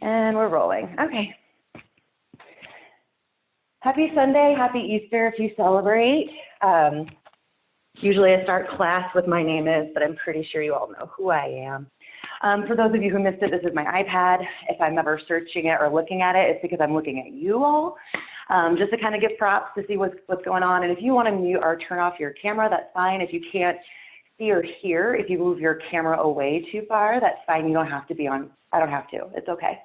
And we're rolling. Okay. Happy Sunday, happy Easter if you celebrate. Usually I start class with my name is, but I'm pretty sure you all know who I am. For those of you who missed it, this is my iPad. If I'm ever searching it or looking at it, it's because I'm looking at you all, just to kind of give props to see what's going on. And if you want to mute or turn off your camera, that's fine. If you can't see or hear, if you move your camera away too far, that's fine. You don't have to be on. I don't have to. It's okay.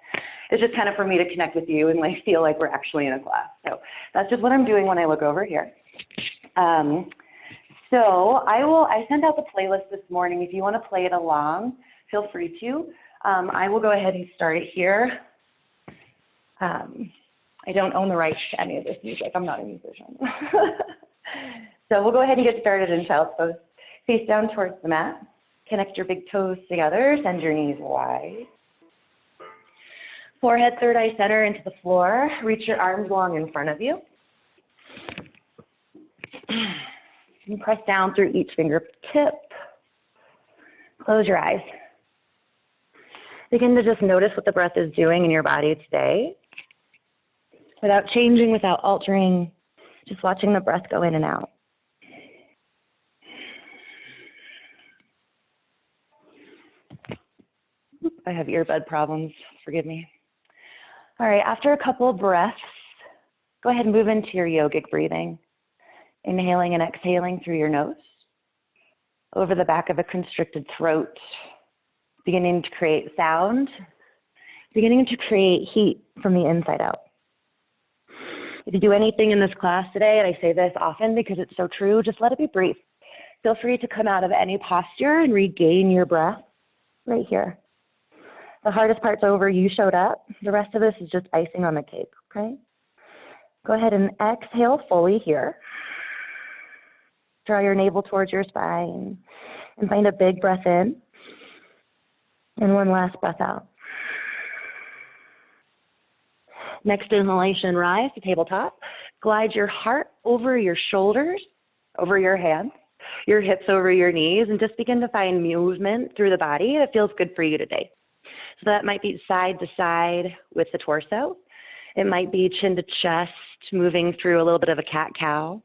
It's just kind of for me to connect with you and like feel like we're actually in a class. So that's just what I'm doing when I look over here. So I sent out the playlist this morning. If you want to play it along, feel free to. I will go ahead and start it here. I don't own the rights to any of this music. I'm not a musician. So we'll go ahead and get started in child's pose. Face down towards the mat. Connect your big toes together. Send your knees wide. Forehead, third eye center into the floor. Reach your arms long in front of you. And press down through each fingertip. Close your eyes. Begin to just notice what the breath is doing in your body today. Without changing, without altering, just watching the breath go in and out. I have earbud problems, forgive me. All right, after a couple of breaths, go ahead and move into your yogic breathing. Inhaling and exhaling through your nose, over the back of a constricted throat, beginning to create sound, beginning to create heat from the inside out. If you do anything in this class today, and I say this often because it's so true, just let it be brief. Feel free to come out of any posture and regain your breath right here. The hardest part's over, you showed up. The rest of this is just icing on the cake, okay? Go ahead and exhale fully here. Draw your navel towards your spine and find a big breath in. And one last breath out. Next inhalation, rise to tabletop. Glide your heart over your shoulders, over your hands, your hips over your knees, and just begin to find movement through the body that feels good for you today. So that might be side to side with the torso. It might be chin to chest, moving through a little bit of a cat-cow.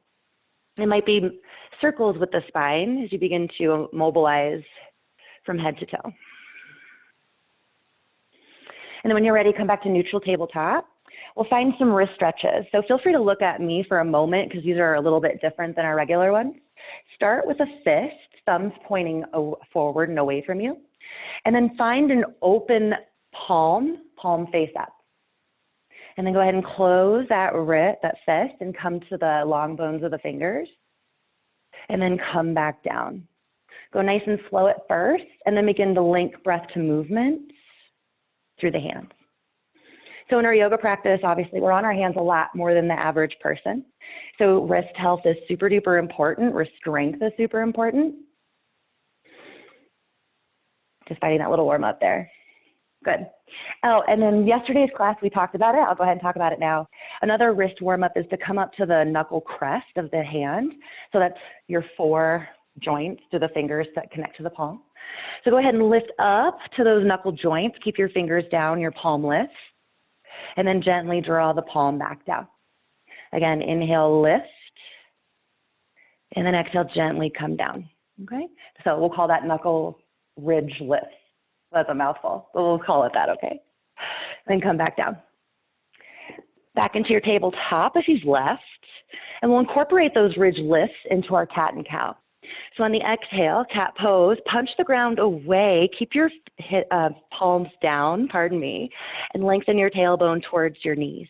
It might be circles with the spine as you begin to mobilize from head to toe. And then when you're ready, come back to neutral tabletop. We'll find some wrist stretches. So feel free to look at me for a moment because these are a little bit different than our regular ones. Start with a fist, thumbs pointing forward and away from you. And then find an open palm face up. And then go ahead and close that fist and come to the long bones of the fingers. And then come back down. Go nice and slow at first, and then begin to link breath to movement through the hands. So in our yoga practice, obviously, we're on our hands a lot more than the average person. So wrist health is super duper important. Wrist strength is super important. Just finding that little warm up there. Good. Oh, and then yesterday's class, we talked about it. I'll go ahead and talk about it now. Another wrist warm-up is to come up to the knuckle crest of the hand. So that's your 4 joints to the fingers that connect to the palm. So go ahead and lift up to those knuckle joints. Keep your fingers down, your palm lifts. And then gently draw the palm back down. Again, inhale, lift. And then exhale, gently come down. Okay? So we'll call that knuckle ridge lift. That's a mouthful, but we'll call it that, okay? Then come back down. Back into your tabletop if you've left, and we'll incorporate those ridge lifts into our cat and cow. So on the exhale, cat pose, punch the ground away, keep your palms down, and lengthen your tailbone towards your knees.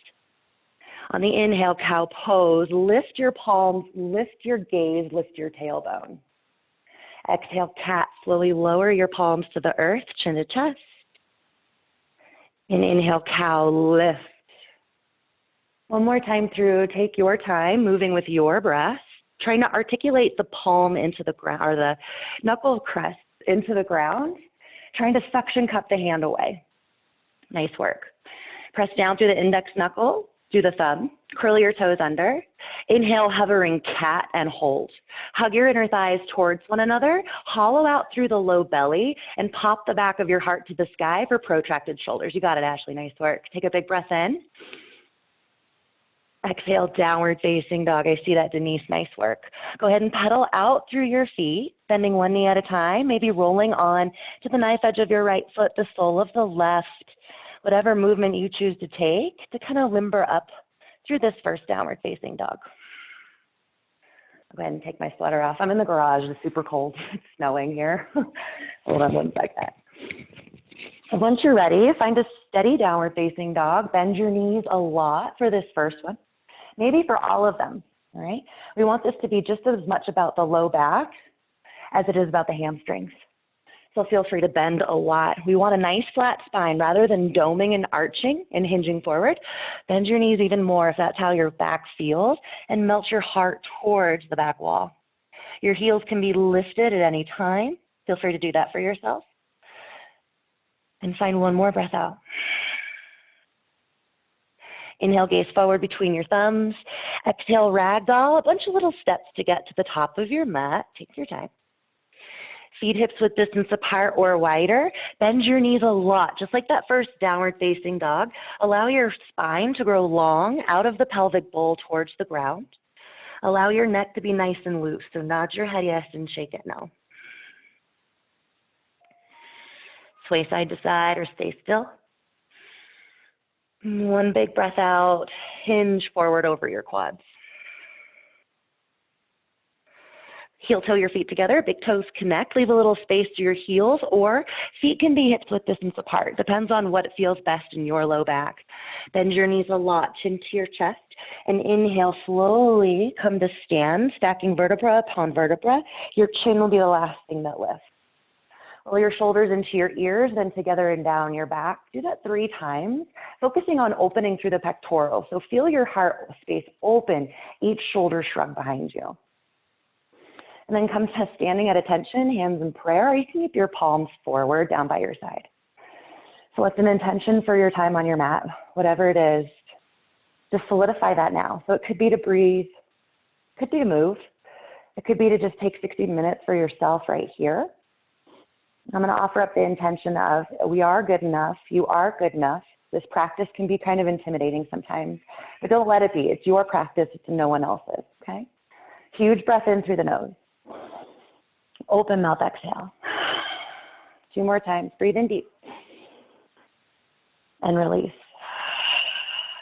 On the inhale, cow pose, lift your palms, lift your gaze, lift your tailbone. Exhale, cat, slowly lower your palms to the earth, chin to chest. And inhale, cow, lift. One more time through, take your time, moving with your breath, trying to articulate the palm into the ground, or the knuckle crest into the ground, trying to suction cup the hand away. Nice work. Press down through the index knuckle, Do the thumb, curl your toes under. Inhale, hovering cat and hold. Hug your inner thighs towards one another, hollow out through the low belly, and pop the back of your heart to the sky for protracted shoulders. You got it, Ashley, nice work. Take a big breath in. Exhale, downward facing dog. I see that, Denise, nice work. Go ahead and pedal out through your feet, bending one knee at a time, maybe rolling on to the knife edge of your right foot, the sole of the left, whatever movement you choose to take to kind of limber up through this first downward facing dog. I'll go ahead and take my sweater off. I'm in the garage, it's super cold, it's snowing here. Hold on one second. So once you're ready, find a steady downward facing dog. Bend your knees a lot for this first one, maybe for all of them, all right? We want this to be just as much about the low back as it is about the hamstrings. So feel free to bend a lot. We want a nice flat spine rather than doming and arching and hinging forward. Bend your knees even more if that's how your back feels, and melt your heart towards the back wall. Your heels can be lifted at any time. Feel free to do that for yourself. And find one more breath out. Inhale, gaze forward between your thumbs. Exhale, ragdoll, a bunch of little steps to get to the top of your mat. Take your time. Feet hips width distance apart or wider. Bend your knees a lot, just like that first downward facing dog. Allow your spine to grow long out of the pelvic bowl towards the ground. Allow your neck to be nice and loose. So nod your head yes and shake it no. Sway side to side or stay still. One big breath out. Hinge forward over your quads. Heel toe your feet together, big toes connect, leave a little space to your heels, or feet can be hips width distance apart. Depends on what feels best in your low back. Bend your knees a lot, chin to your chest, and inhale, slowly come to stand, stacking vertebra upon vertebra. Your chin will be the last thing that lifts. Roll your shoulders into your ears, then together and down your back. Do that 3 times, focusing on opening through the pectoral. So feel your heart space open, each shoulder shrug behind you. And then come to standing at attention, hands in prayer, or you can keep your palms forward down by your side. So what's an intention for your time on your mat? Whatever it is, just solidify that now. So it could be to breathe, it could be to move, it could be to just take 60 minutes for yourself right here. I'm going to offer up the intention of we are good enough, you are good enough. This practice can be kind of intimidating sometimes, but don't let it be. It's your practice, it's no one else's, okay? Huge breath in through the nose. Open mouth, exhale. 2 more times. Breathe in deep. And release.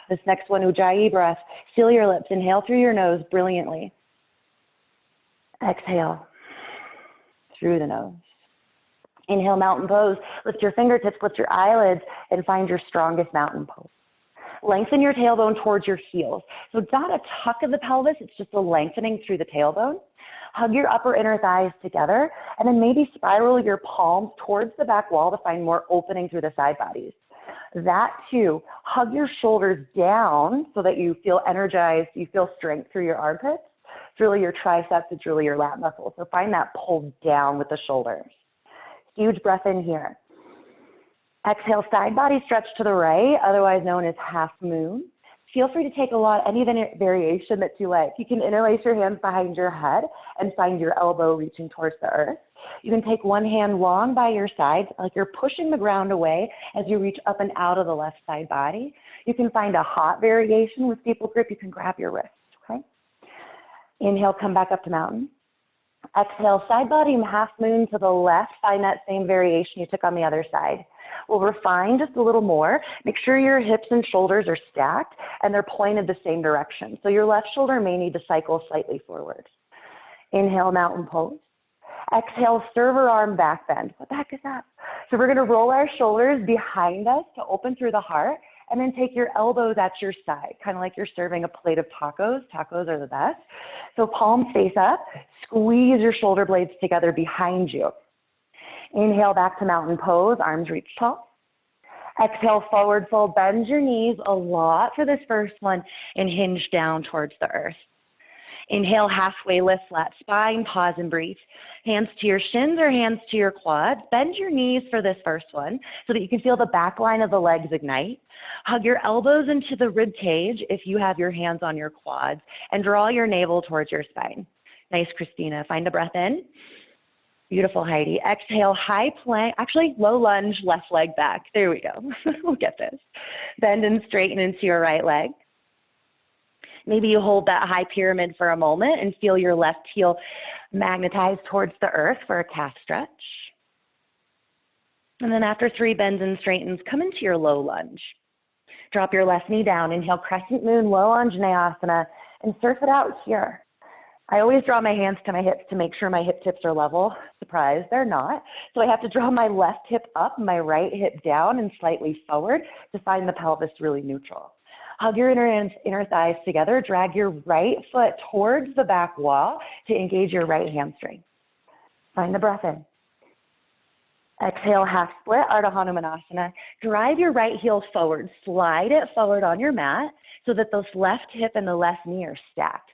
This next one, Ujjayi breath. Seal your lips. Inhale through your nose brilliantly. Exhale through the nose. Inhale, mountain pose. Lift your fingertips, lift your eyelids, and find your strongest mountain pose. Lengthen your tailbone towards your heels. So it's not a tuck of the pelvis, it's just a lengthening through the tailbone. Hug your upper inner thighs together, and then maybe spiral your palms towards the back wall to find more opening through the side bodies. That too, hug your shoulders down so that you feel energized, you feel strength through your armpits. It's really your triceps, it's really your lat muscles. So find that pull down with the shoulders. Huge breath in here. Exhale, side body stretch to the right, otherwise known as half moon. Feel free to take any variation that you like. You can interlace your hands behind your head and find your elbow reaching towards the earth. You can take one hand long by your side, like you're pushing the ground away as you reach up and out of the left side body. You can find a hot variation with steeple grip. You can grab your wrist, okay? Inhale, come back up to mountain. Exhale, side body and half moon to the left. Find that same variation you took on the other side. We'll refine just a little more. Make sure your hips and shoulders are stacked and they're pointed the same direction. So your left shoulder may need to cycle slightly forward. Inhale, mountain pose. Exhale, server arm back bend. What the heck is that? So we're going to roll our shoulders behind us to open through the heart, and then take your elbows at your side, kind of like you're serving a plate of tacos. Tacos are the best. So palms face up. Squeeze your shoulder blades together behind you. Inhale back to mountain pose, arms reach tall. Exhale, forward fold, bend your knees a lot for this first one and hinge down towards the earth. Inhale, halfway lift, flat spine, pause and breathe. Hands to your shins or hands to your quads. Bend your knees for this first one so that you can feel the back line of the legs ignite. Hug your elbows into the rib cage if you have your hands on your quads, and draw your navel towards your spine. Nice, Christina. Find a breath in. Beautiful, Heidi. Exhale, high plank, actually low lunge, left leg back. There we go. We'll get this. Bend and straighten into your right leg. Maybe you hold that high pyramid for a moment and feel your left heel magnetize towards the earth for a calf stretch. And then after 3 bends and straightens, come into your low lunge. Drop your left knee down. Inhale, crescent moon, low Anjaneyasana, and surf it out here. I always draw my hands to my hips to make sure my hip tips are level. Surprise, they're not. So I have to draw my left hip up, my right hip down and slightly forward to find the pelvis really neutral. Hug your inner thighs together. Drag your right foot towards the back wall to engage your right hamstring. Find the breath in. Exhale, half split, Ardha Hanumanasana. Drive your right heel forward. Slide it forward on your mat so that those left hip and the left knee are stacked.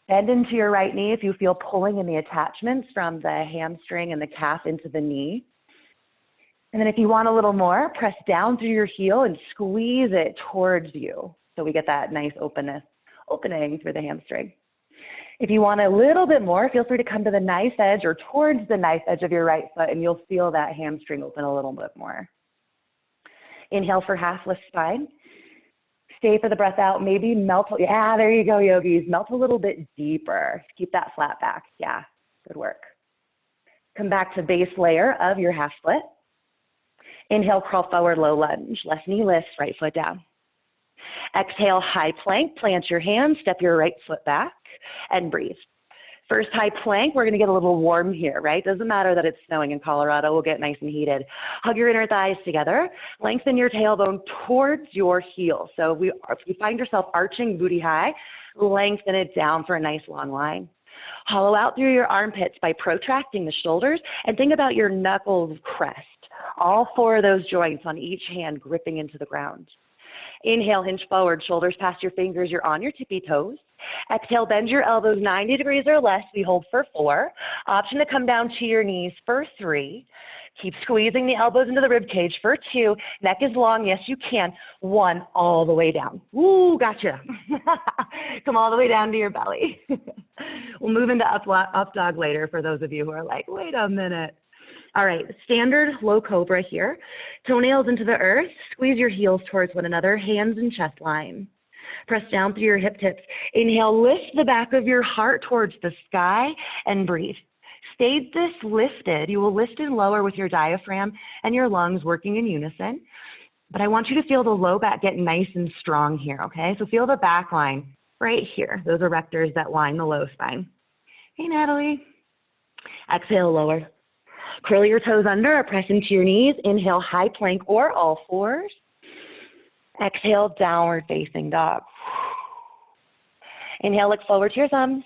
Bend into your right knee if you feel pulling in the attachments from the hamstring and the calf into the knee. And then if you want a little more, press down through your heel and squeeze it towards you. So we get that nice opening through the hamstring. If you want a little bit more, feel free to come to the knife edge or towards the knife edge of your right foot, and you'll feel that hamstring open a little bit more. Inhale for half lift spine. Stay for the breath out. Maybe melt. Yeah, there you go, yogis. Melt a little bit deeper. Keep that flat back. Yeah, good work. Come back to base layer of your half split. Inhale, crawl forward, low lunge. Left knee lifts, right foot down. Exhale, high plank. Plant your hands, step your right foot back, and breathe. First high plank, we're going to get a little warm here, right? Doesn't matter that it's snowing in Colorado. We'll get nice and heated. Hug your inner thighs together. Lengthen your tailbone towards your heel. So if you find yourself arching booty high, lengthen it down for a nice long line. Hollow out through your armpits by protracting the shoulders, and think about your knuckles crest. All 4 of those joints on each hand gripping into the ground. Inhale, hinge forward, shoulders past your fingers. You're on your tippy toes. Exhale, bend your elbows 90 degrees or less. We hold for 4. Option to come down to your knees for 3. Keep squeezing the elbows into the rib cage for 2. Neck is long. Yes, you can. 1, all the way down. Ooh, gotcha. Come all the way down to your belly. We'll move into up dog later for those of you who are like, wait a minute. All right, standard low cobra here. Toenails into the earth. Squeeze your heels towards one another. Hands in chest line. Press down through your hip tips. Inhale, lift the back of your heart towards the sky and breathe. Stay this lifted. You will lift and lower with your diaphragm and your lungs working in unison. But I want you to feel the low back get nice and strong here, okay? So feel the back line right here. Those erectors that line the low spine. Hey, Natalie. Exhale, lower. Curl your toes under or press into your knees. Inhale, high plank or all 4s. Exhale, downward facing dog. Inhale, look forward to your thumbs.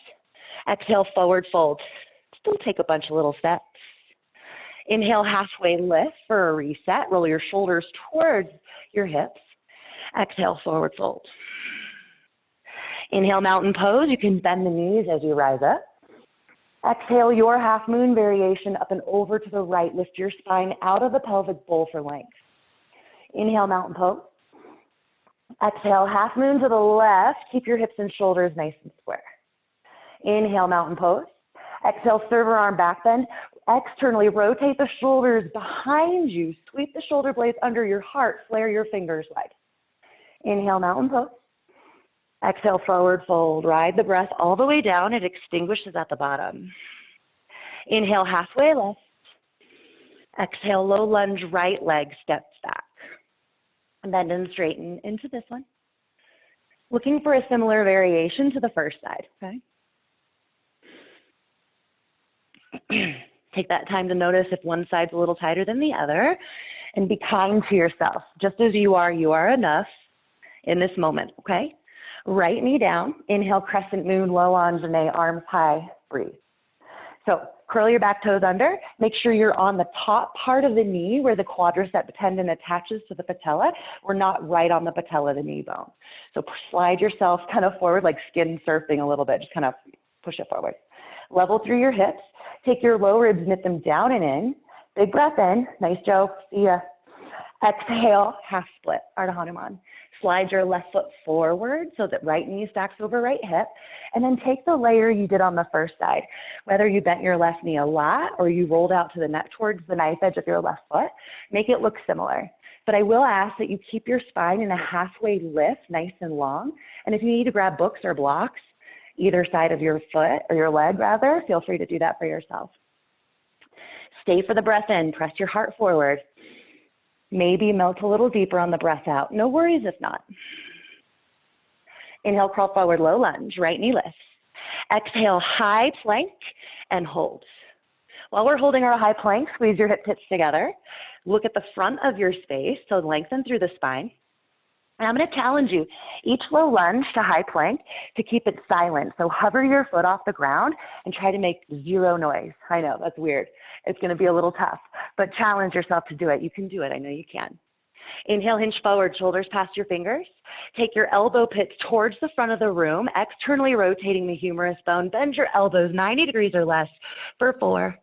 Exhale, forward fold. Still take a bunch of little steps. Inhale, halfway lift for a reset. Roll your shoulders towards your hips. Exhale, forward fold. Inhale, mountain pose. You can bend the knees as you rise up. Exhale, your half moon variation up and over to the right. Lift your spine out of the pelvic bowl for length. Inhale, mountain pose. Exhale, half moon to the left. Keep your hips and shoulders nice and square. Inhale, mountain pose. Exhale, server arm back bend. Externally rotate the shoulders behind you. Sweep the shoulder blades under your heart. Flare your fingers wide. Inhale, mountain pose. Exhale, forward fold. Ride the breath all the way down. It extinguishes at the bottom. Inhale, halfway lift. Exhale, low lunge, right leg steps back. Bend and straighten into this one. Looking for a similar variation to the first side, okay? Take that time to notice if one side's a little tighter than the other, and be kind to yourself. Just as you are enough in this moment, okay? Right knee down. Inhale, crescent moon, low Anjane, arms high, breathe. So Curl your back toes under. Make sure you're on the top part of the knee where the quadricep tendon attaches to the patella. We're not right on the patella of the knee bone. So slide yourself kind of forward, like skin surfing a little bit. Just kind of push it forward. Level through your hips. Take your low ribs, knit them down and in. Big breath in. Nice, Joe. See ya. Exhale, half split, Ardha Hanuman. Slide your left foot forward so that right knee stacks over right hip. And then take the layer you did on the first side. Whether you bent your left knee a lot or you rolled out to the neck towards the knife edge of your left foot, make it look similar. But I will ask that you keep your spine in a halfway lift, nice and long. And if you need to grab books or blocks, either side of your foot or your leg rather, feel free to do that for yourself. Stay for the breath in, press your heart forward. Maybe melt a little deeper on the breath out. No worries if not. Inhale, crawl forward, low lunge, right knee lifts. Exhale, high plank and hold. While we're holding our high plank, squeeze your hip tips together. Look at the front of your space, so lengthen through the spine. And I'm going to challenge you, each low lunge to high plank, to keep it silent. So hover your foot off the ground and try to make zero noise. I know, that's weird. It's going to be a little tough, but challenge yourself to do it. You can do it. I know you can. Inhale, hinge forward, shoulders past your fingers. Take your elbow pits towards the front of the room, externally rotating the humerus bone. Bend your elbows 90 degrees or less for 4.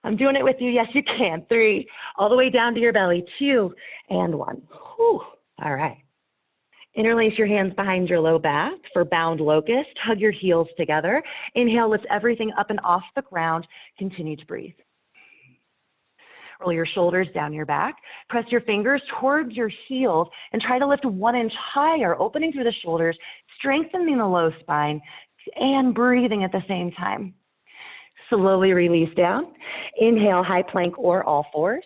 I'm doing it with you. Yes, you can. 3, all the way down to your belly. 2 and 1. Whew. All right. Interlace your hands behind your low back for bound locust. Hug your heels together. Inhale, lift everything up and off the ground. Continue to breathe. Roll your shoulders down your back. Press your fingers towards your heels and try to lift 1 inch higher, opening through the shoulders, strengthening the low spine, and breathing at the same time. Slowly release down. Inhale, high plank or all fours.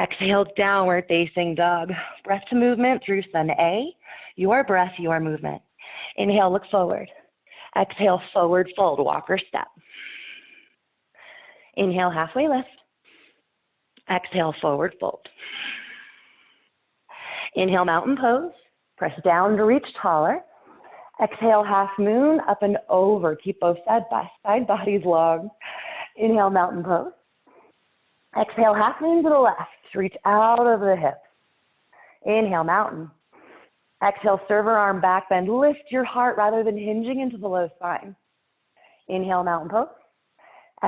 Exhale, downward facing dog. Breath to movement through sun A. Your breath, your movement. Inhale, look forward. Exhale, forward fold, walker step. Inhale, halfway lift. Exhale, forward fold. Inhale, mountain pose. Press down to reach taller. Exhale, half moon, up and over. Keep both side bodies long. Inhale, mountain pose. Exhale, half moon to the left. Reach out of the hips. Inhale, mountain. Exhale, server arm back bend. Lift your heart rather than hinging into the low spine. Inhale, mountain pose.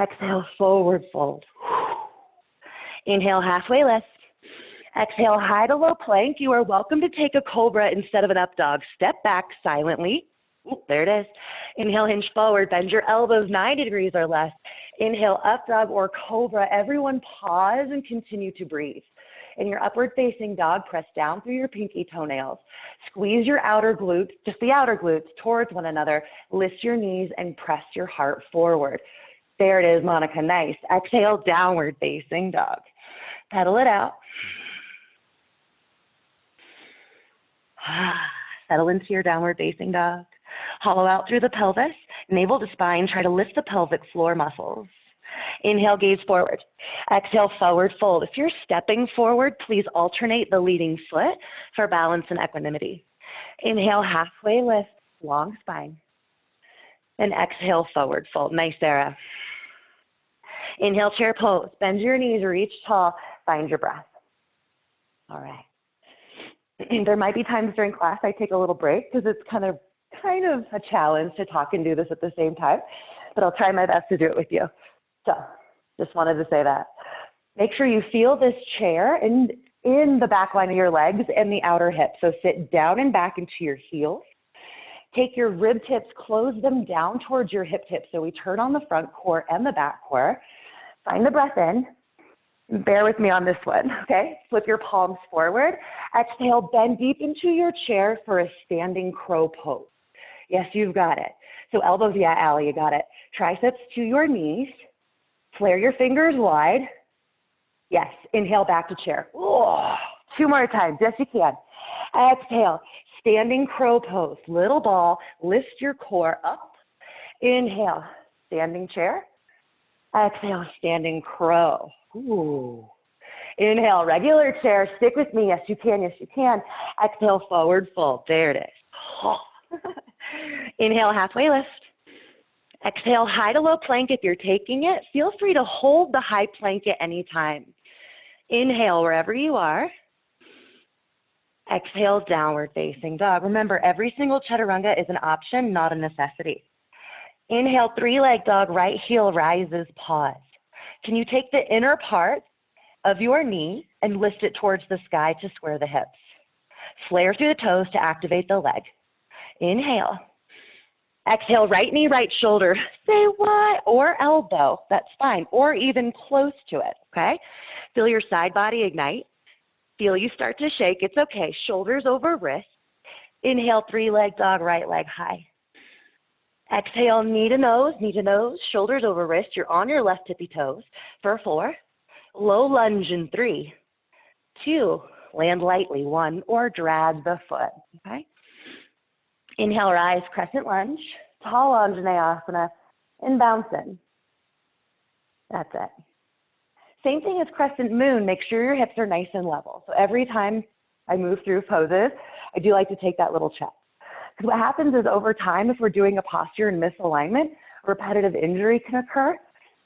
Exhale, forward fold. Inhale, halfway lift. Exhale, high to low plank. You are welcome to take a cobra instead of an up dog. Step back silently. Ooh, there it is. Inhale, hinge forward. Bend your elbows 90 degrees or less. Inhale, up dog or cobra. Everyone pause and continue to breathe. In your upward facing dog, press down through your pinky toenails. Squeeze your outer glutes, just the outer glutes, towards one another. Lift your knees and press your heart forward. There it is, Monica. Nice. Exhale, downward facing dog. Pedal it out. Settle into your downward facing dog. Hollow out through the pelvis, navel to spine. Try to lift the pelvic floor muscles. Inhale, gaze forward. Exhale, forward fold. If you're stepping forward, please alternate the leading foot for balance and equanimity. Inhale, halfway lift, long spine. And exhale, forward fold. Nice, Sarah. Inhale, chair pose. Bend your knees, reach tall, find your breath. All right. There might be times during class I take a little break because it's kind of a challenge to talk and do this at the same time, but I'll try my best to do it with you. So just wanted to say that. Make sure you feel this chair in the back line of your legs and the outer hip. So sit down and back into your heels. Take your rib tips, close them down towards your hip tips. So we turn on the front core and the back core. Find the breath in. Bear with me on this one, okay? Flip your palms forward. Exhale, bend deep into your chair for a standing crow pose. Yes, you've got it. So elbows, yeah, Allie, you got it. Triceps to your knees. Flare your fingers wide. Yes, inhale back to chair. Oh, 2 more times, yes you can. Exhale, standing crow pose. Little ball, lift your core up. Inhale, standing chair. Exhale, standing crow. Ooh. Inhale, regular chair. Stick with me. Yes, you can. Yes, you can. Exhale, forward fold. There it is. Oh. Inhale, halfway lift. Exhale, high to low plank if you're taking it. Feel free to hold the high plank at any time. Inhale wherever you are. Exhale, downward facing dog. Remember, every single chaturanga is an option, not a necessity. Inhale, three-leg dog, right heel rises, pause. Can you take the inner part of your knee and lift it towards the sky to square the hips? Flare through the toes to activate the leg. Inhale. Exhale, right knee, right shoulder. Say what? Or elbow, that's fine. Or even close to it, okay? Feel your side body ignite. Feel you start to shake. It's okay. Shoulders over wrist. Inhale, three-leg dog, right leg high. Exhale, knee to nose, shoulders over wrist. You're on your left tippy toes for 4. Low lunge in 3, 2, land lightly, 1, or drag the foot, okay? Inhale, rise, crescent lunge, tall Anjaneyasana, and bounce in. That's it. Same thing as crescent moon. Make sure your hips are nice and level. So every time I move through poses, I do like to take that little check. Because what happens is over time, if we're doing a posture in misalignment, repetitive injury can occur.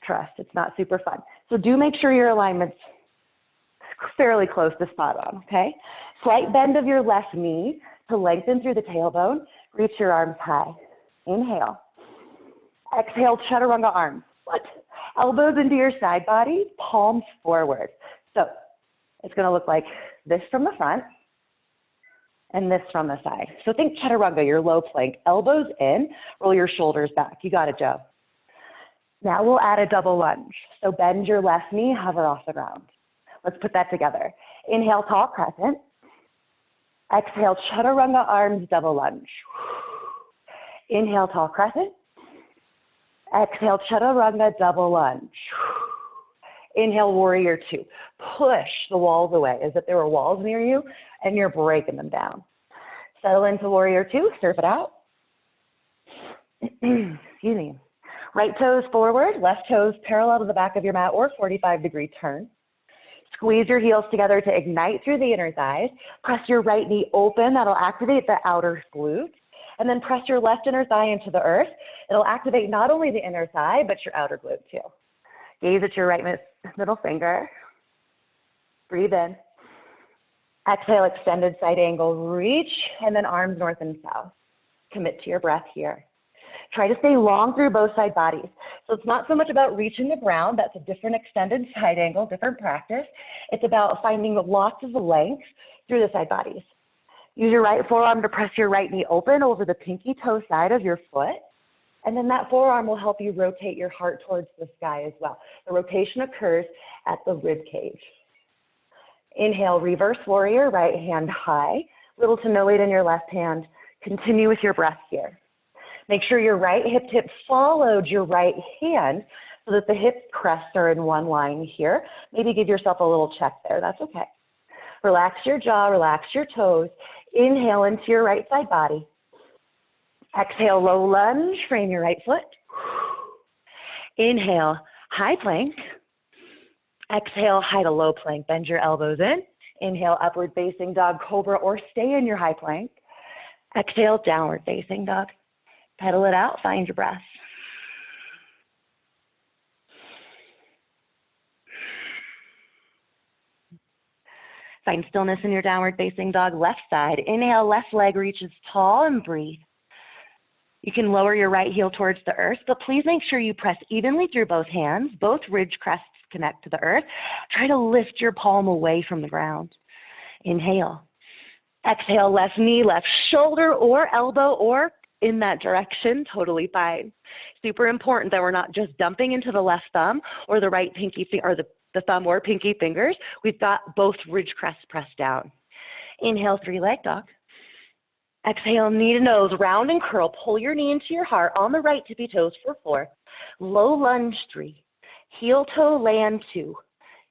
Trust, it's not super fun. So do make sure your alignment's fairly close to spot on, okay? Slight bend of your left knee to lengthen through the tailbone. Reach your arms high. Inhale. Exhale, chaturanga arms. What? Elbows into your side body, palms forward. So it's going to look like this from the front and this from the side. So think chaturanga, your low plank. Elbows in, roll your shoulders back. You got it, Joe. Now we'll add a double lunge. So bend your left knee, hover off the ground. Let's put that together. Inhale, tall crescent. Exhale, chaturanga arms, double lunge. Inhale, tall crescent. Exhale, chaturanga, double lunge. Inhale, warrior 2. Push the walls away as if there were walls near you and you're breaking them down. Settle into warrior 2, surf it out. Excuse me. Right toes forward, left toes parallel to the back of your mat or 45-degree turn. Squeeze your heels together to ignite through the inner thighs. Press your right knee open. That'll activate the outer glute. And then press your left inner thigh into the earth. It'll activate not only the inner thigh, but your outer glute too. Gaze at your right middle finger. Breathe in. Exhale, extended side angle, reach, and then arms north and south. Commit to your breath here. Try to stay long through both side bodies. So it's not so much about reaching the ground. That's a different extended side angle, different practice. It's about finding lots of length through the side bodies. Use your right forearm to press your right knee open over the pinky toe side of your foot. And then that forearm will help you rotate your heart towards the sky as well. The rotation occurs at the rib cage. Inhale, reverse warrior, right hand high. Little to no weight in your left hand. Continue with your breath here. Make sure your right hip tip followed your right hand so that the hip crests are in one line here. Maybe give yourself a little check there. That's okay. Relax your jaw, relax your toes. Inhale into your right side body. Exhale, low lunge, frame your right foot. Inhale, high plank. Exhale, high to low plank. Bend your elbows in. Inhale, upward facing dog cobra or stay in your high plank. Exhale, downward facing dog. Pedal it out, find your breath. Find stillness in your downward facing dog, left side. Inhale, left leg reaches tall and breathe. You can lower your right heel towards the earth, but please make sure you press evenly through both hands. Both ridge crests connect to the earth. Try to lift your palm away from the ground. Inhale. Exhale, left knee, left shoulder or elbow or in that direction, totally fine. Super important that we're not just dumping into the left thumb or the right pinky or the thumb or pinky fingers. We've got both ridge crests pressed down. Inhale, three-leg dog. Exhale, knee to nose, round and curl. Pull your knee into your heart on the right tippy toes for 4. Low lunge 3. Heel toe land 2.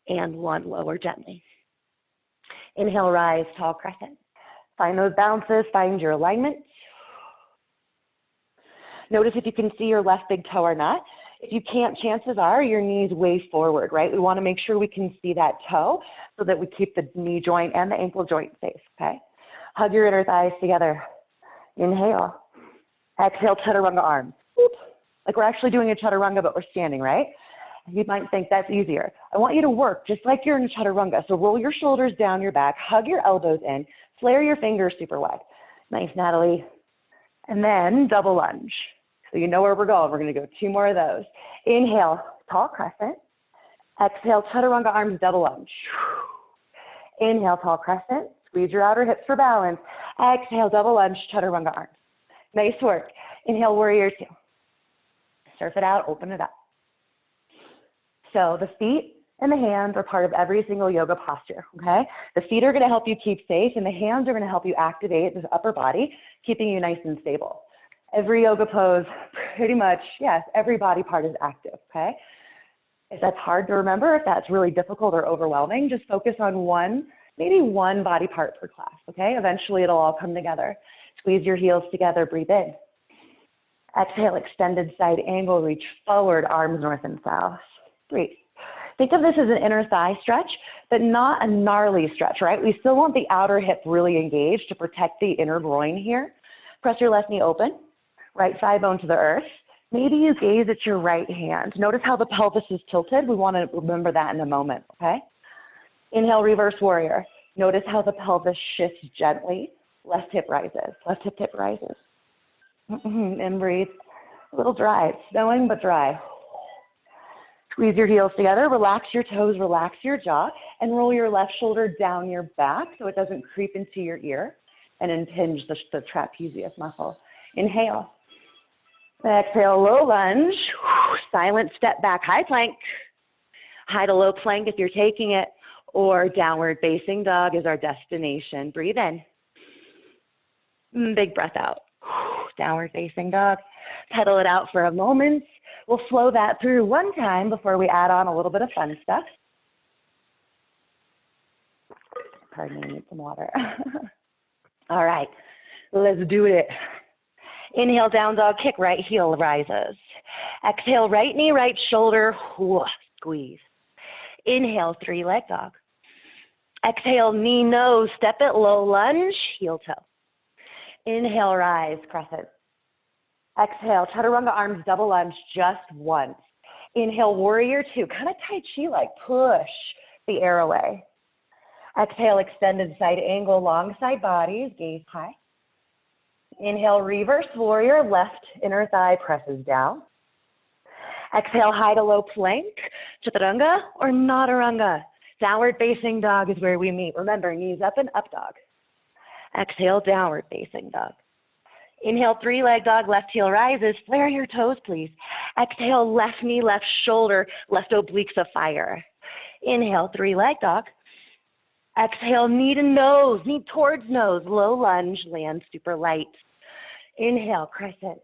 And 1, lower gently. Inhale, rise, tall crescent. Find those bounces, find your alignment. Notice if you can see your left big toe or not. If you can't, chances are your knee's way forward, right? We want to make sure we can see that toe so that we keep the knee joint and the ankle joint safe, okay? Hug your inner thighs together. Inhale. Exhale, chaturanga arms. Whoop. Like we're actually doing a chaturanga, but we're standing, right? You might think that's easier. I want you to work just like you're in a chaturanga. So roll your shoulders down your back, hug your elbows in, flare your fingers super wide. Nice, Natalie. And then double lunge. So you know where we're going. We're going to go 2 more of those. Inhale, tall crescent. Exhale, chaturanga arms, double lunge. Inhale, tall crescent. Squeeze your outer hips for balance. Exhale, double lunge, chaturanga arms. Nice work. Inhale, warrior 2. Surf it out, open it up. So the feet and the hands are part of every single yoga posture, okay? The feet are going to help you keep safe, and the hands are going to help you activate the upper body, keeping you nice and stable. Every yoga pose, pretty much, yes, every body part is active, okay? If that's hard to remember, if that's really difficult or overwhelming, just focus on one, maybe one body part per class, okay? Eventually it'll all come together. Squeeze your heels together, breathe in. Exhale, extended side angle, reach forward, arms north and south. Breathe. Think of this as an inner thigh stretch, but not a gnarly stretch, right? We still want the outer hip really engaged to protect the inner groin here. Press your left knee open, right thigh bone to the earth. Maybe you gaze at your right hand. Notice how the pelvis is tilted. We want to remember that in a moment, okay? Inhale, reverse warrior. Notice how the pelvis shifts gently. Left hip rises. Left hip tip rises. And breathe. A little dry. It's snowing, but dry. Squeeze your heels together. Relax your toes. Relax your jaw. And roll your left shoulder down your back so it doesn't creep into your ear and impinge the trapezius muscle. Inhale. Exhale, low lunge. Silent step back, high plank. High to low plank if you're taking it, or downward facing dog is our destination. Breathe in. Big breath out. Downward facing dog. Pedal it out for a moment. We'll flow that through one time before we add on a little bit of fun stuff. Pardon me, I need some water. All right, let's do it. Inhale, down dog, kick, right heel rises. Exhale, right knee, right shoulder, squeeze. Inhale, 3-leg dog. Exhale, knee, nose, step it, low lunge, heel toe. Inhale, rise, crescent. Exhale, chaturanga arms, double lunge, just once. Inhale, warrior 2, kind of tai chi-like, push the air away. Exhale, extended side angle, long side bodies, gaze high. Inhale, reverse warrior, left inner thigh presses down. Exhale, high to low plank, chaturanga or nataranga. Downward facing dog is where we meet. Remember, knees up and up dog. Exhale, downward facing dog. Inhale, 3-leg dog, left heel rises. Flare your toes, please. Exhale, left knee, left shoulder, left obliques of fire. Inhale, 3-leg dog. Exhale, knee to nose, knee towards nose, low lunge, land super light. Inhale, crescent.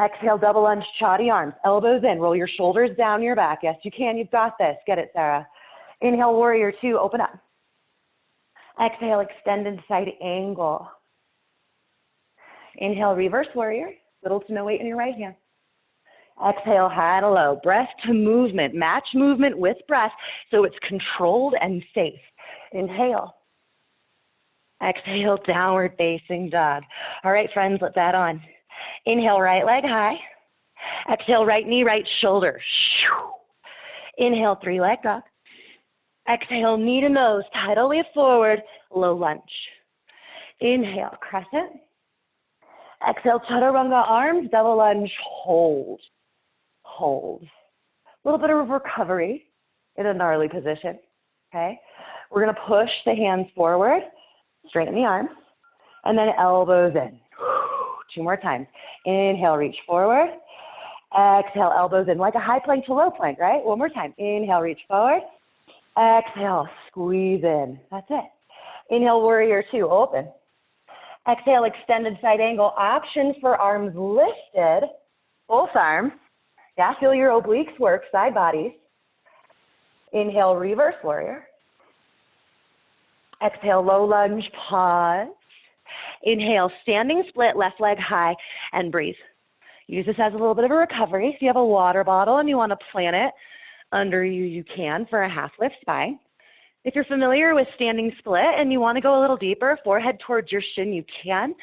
Exhale, double lunge, chadi arms, elbows in, roll your shoulders down your back. Yes, you can, you've got this. Get it, Sarah. Inhale, warrior 2, open up. Exhale, extended side angle. Inhale, reverse warrior, little to no weight in your right hand. Exhale, high to low, breath to movement, match movement with breath so it's controlled and safe. Inhale. Exhale, downward facing dog. All right, friends, let's add on. Inhale, right leg high. Exhale, right knee, right shoulder. Inhale, 3-leg dog. Exhale, knee to nose, tidally forward, low lunge. Inhale, crescent. Exhale, chaturanga arms, double lunge, hold. Hold. A little bit of recovery in a gnarly position, okay? We're going to push the hands forward, straighten the arms, and then elbows in. 2 more times. Inhale, reach forward. Exhale, elbows in, like a high plank to low plank, right? One more time. Inhale, reach forward. Exhale, squeeze in. That's it. Inhale, warrior 2, open. Exhale, extended side angle. Option for arms lifted, both arms. Yeah, feel your obliques work, side bodies. Inhale, reverse warrior. Exhale, low lunge, pause. Inhale, standing split, left leg high, and breathe. Use this as a little bit of a recovery. If you have a water bottle and you want to plant it under you, you can for a half lift spine. If you're familiar with standing split and you want to go a little deeper, forehead towards your shin, you can.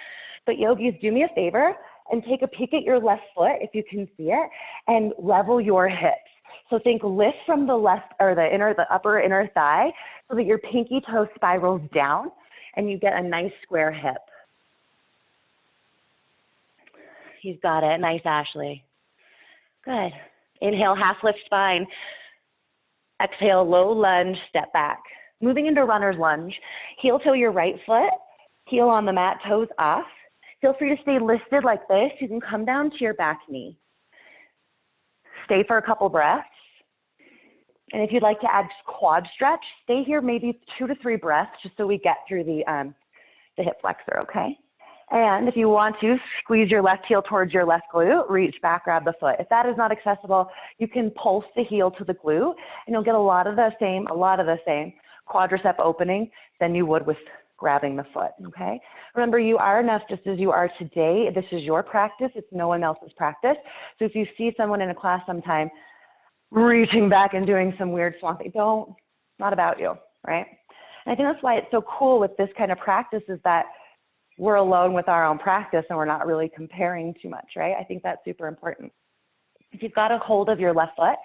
But yogis, do me a favor and take a peek at your left foot if you can see it, and level your hips. So think lift from the left or the upper inner thigh so that your pinky toe spirals down and you get a nice square hip. You've got it. Nice, Ashley. Good. Inhale, half lift spine. Exhale, low lunge, step back. Moving into runner's lunge. Heel toe your right foot, heel on the mat, toes off. Feel free to stay lifted like this. You can come down to your back knee. Stay for a couple breaths. And if you'd like to add quad stretch, stay here maybe 2 to 3 breaths just so we get through the hip flexor, okay? And if you want to, squeeze your left heel towards your left glute, reach back, grab the foot. If that is not accessible, you can pulse the heel to the glute, and you'll get a lot of the same quadricep opening than you would with grabbing the foot, okay? Remember, you are enough just as you are today. This is your practice. It's no one else's practice. So if you see someone in a class sometime reaching back and doing some weird swamping, not about you, right? And I think that's why it's so cool with this kind of practice is that we're alone with our own practice and we're not really comparing too much, right? I think that's super important. If you've got a hold of your left foot,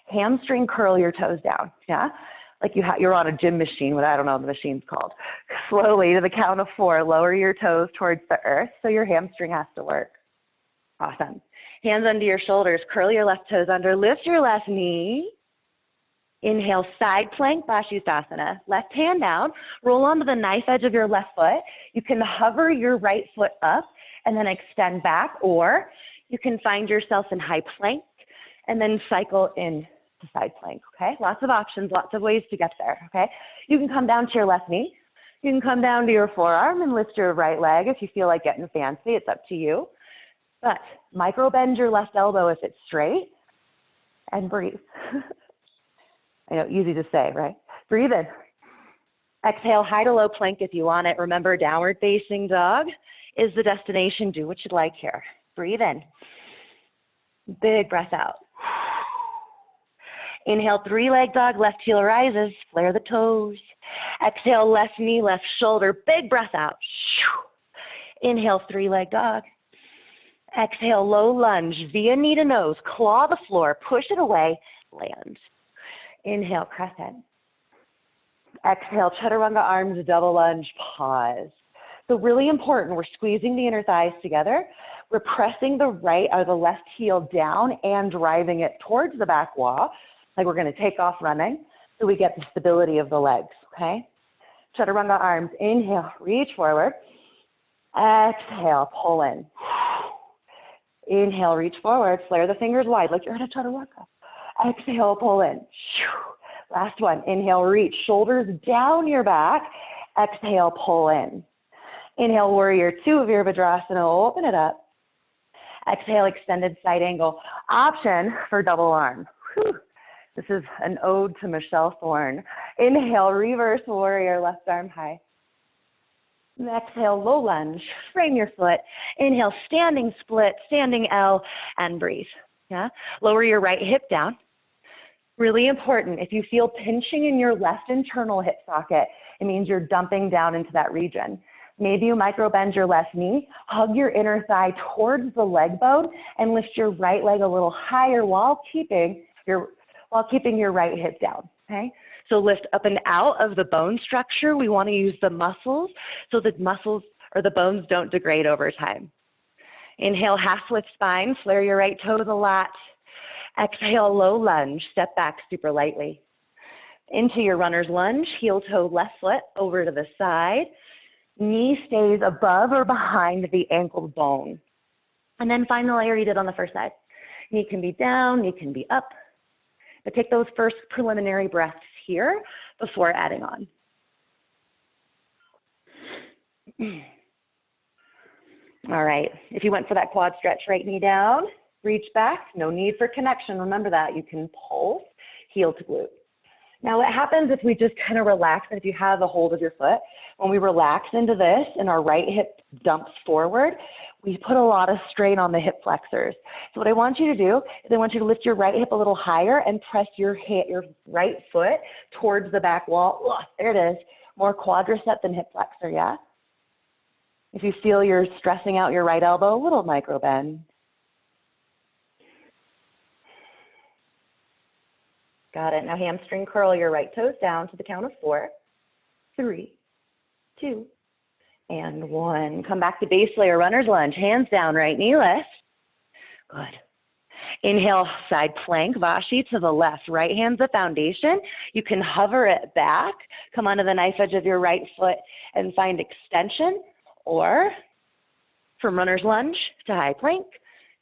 hamstring curl your toes down, yeah? Like you're on a gym machine, what I don't know what the machine's called. Slowly to the count of 4, lower your toes towards the earth so your hamstring has to work. Awesome. Hands under your shoulders, curl your left toes under, lift your left knee. Inhale, side plank, Bashistasana. Left hand down, roll onto the knife edge of your left foot. You can hover your right foot up and then extend back, or you can find yourself in high plank and then cycle in to side plank, okay? Lots of options, lots of ways to get there, okay? You can come down to your left knee. You can come down to your forearm and lift your right leg if you feel like getting fancy. It's up to you. But micro bend your left elbow if it's straight and breathe. I know, easy to say, right? Breathe in. Exhale, high to low plank if you want it. Remember, downward facing dog is the destination. Do what you'd like here. Breathe in. Big breath out. Inhale, 3-leg dog, left heel rises, flare the toes. Exhale, left knee, left shoulder, big breath out. Inhale, 3-leg dog. Exhale, low lunge, via knee to nose, claw the floor, push it away, land. Inhale, crescent. Exhale, chaturanga arms, double lunge, pause. So really important, we're squeezing the inner thighs together. We're pressing the right or the left heel down and driving it towards the back wall, like we're gonna take off running, so we get the stability of the legs, okay? Chaturanga arms, inhale, reach forward. Exhale, pull in. Inhale, reach forward, flare the fingers wide like you're in a chaturanga. Exhale, pull in. Last one, inhale, reach, shoulders down your back. Exhale, pull in. Inhale, warrior 2, Virabhadrasana, open it up. Exhale, extended side angle. Option for double arm. Whew. This is an ode to Michelle Thorne. Inhale, reverse warrior, left arm high. And exhale, low lunge, frame your foot. Inhale, standing split, standing L, and breathe. Yeah? Lower your right hip down. Really important, if you feel pinching in your left internal hip socket, it means you're dumping down into that region. Maybe you micro bend your left knee, hug your inner thigh towards the leg bone, and lift your right leg a little higher while keeping your right hip down, okay? So lift up and out of the bone structure. We want to use the muscles so the muscles or the bones don't degrade over time. Inhale, half lift spine, flare your right toe to the lat. Exhale, low lunge, step back super lightly. Into your runner's lunge, heel toe left foot over to the side. Knee stays above or behind the ankle bone. And then find the layer you did on the first side. Knee can be down, knee can be up. But take those first preliminary breaths here before adding on. All right, if you went for that quad stretch, right knee down, reach back, no need for connection. Remember that, you can pulse, heel to glute. Now what happens if we just kind of relax, and if you have a hold of your foot, when we relax into this and our right hip dumps forward, we put a lot of strain on the hip flexors. So what I want you to do is I want you to lift your right hip a little higher and press your right foot towards the back wall. Ugh, there it is. More quadricep than hip flexor, yeah? If you feel you're stressing out your right elbow, a little micro bend. Got it. Now hamstring curl your right toes down to the count of 4, 3, 2, and 1. Come back to base layer, runner's lunge. Hands down, right knee lift. Good. Inhale, side plank, Vashi to the left. Right hand's the foundation. You can hover it back. Come onto the knife edge of your right foot and find extension. Or from runner's lunge to high plank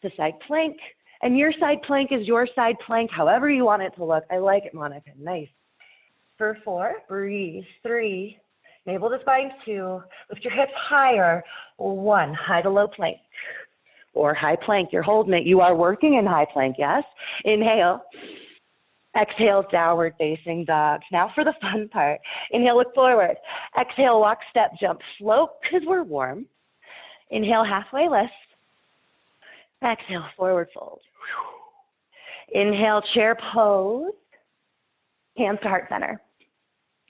to side plank. And your side plank is your side plank, however you want it to look. I like it, Monica. Nice. For 4, breathe. 3, navel to spine. 2, lift your hips higher. 1, high to low plank. Or high plank, you're holding it. You are working in high plank, yes? Inhale. Exhale, downward facing dog. Now for the fun part. Inhale, look forward. Exhale, walk, step, jump, float, because we're warm. Inhale, halfway lift. Exhale, forward fold. Inhale, chair pose. Hands to heart center.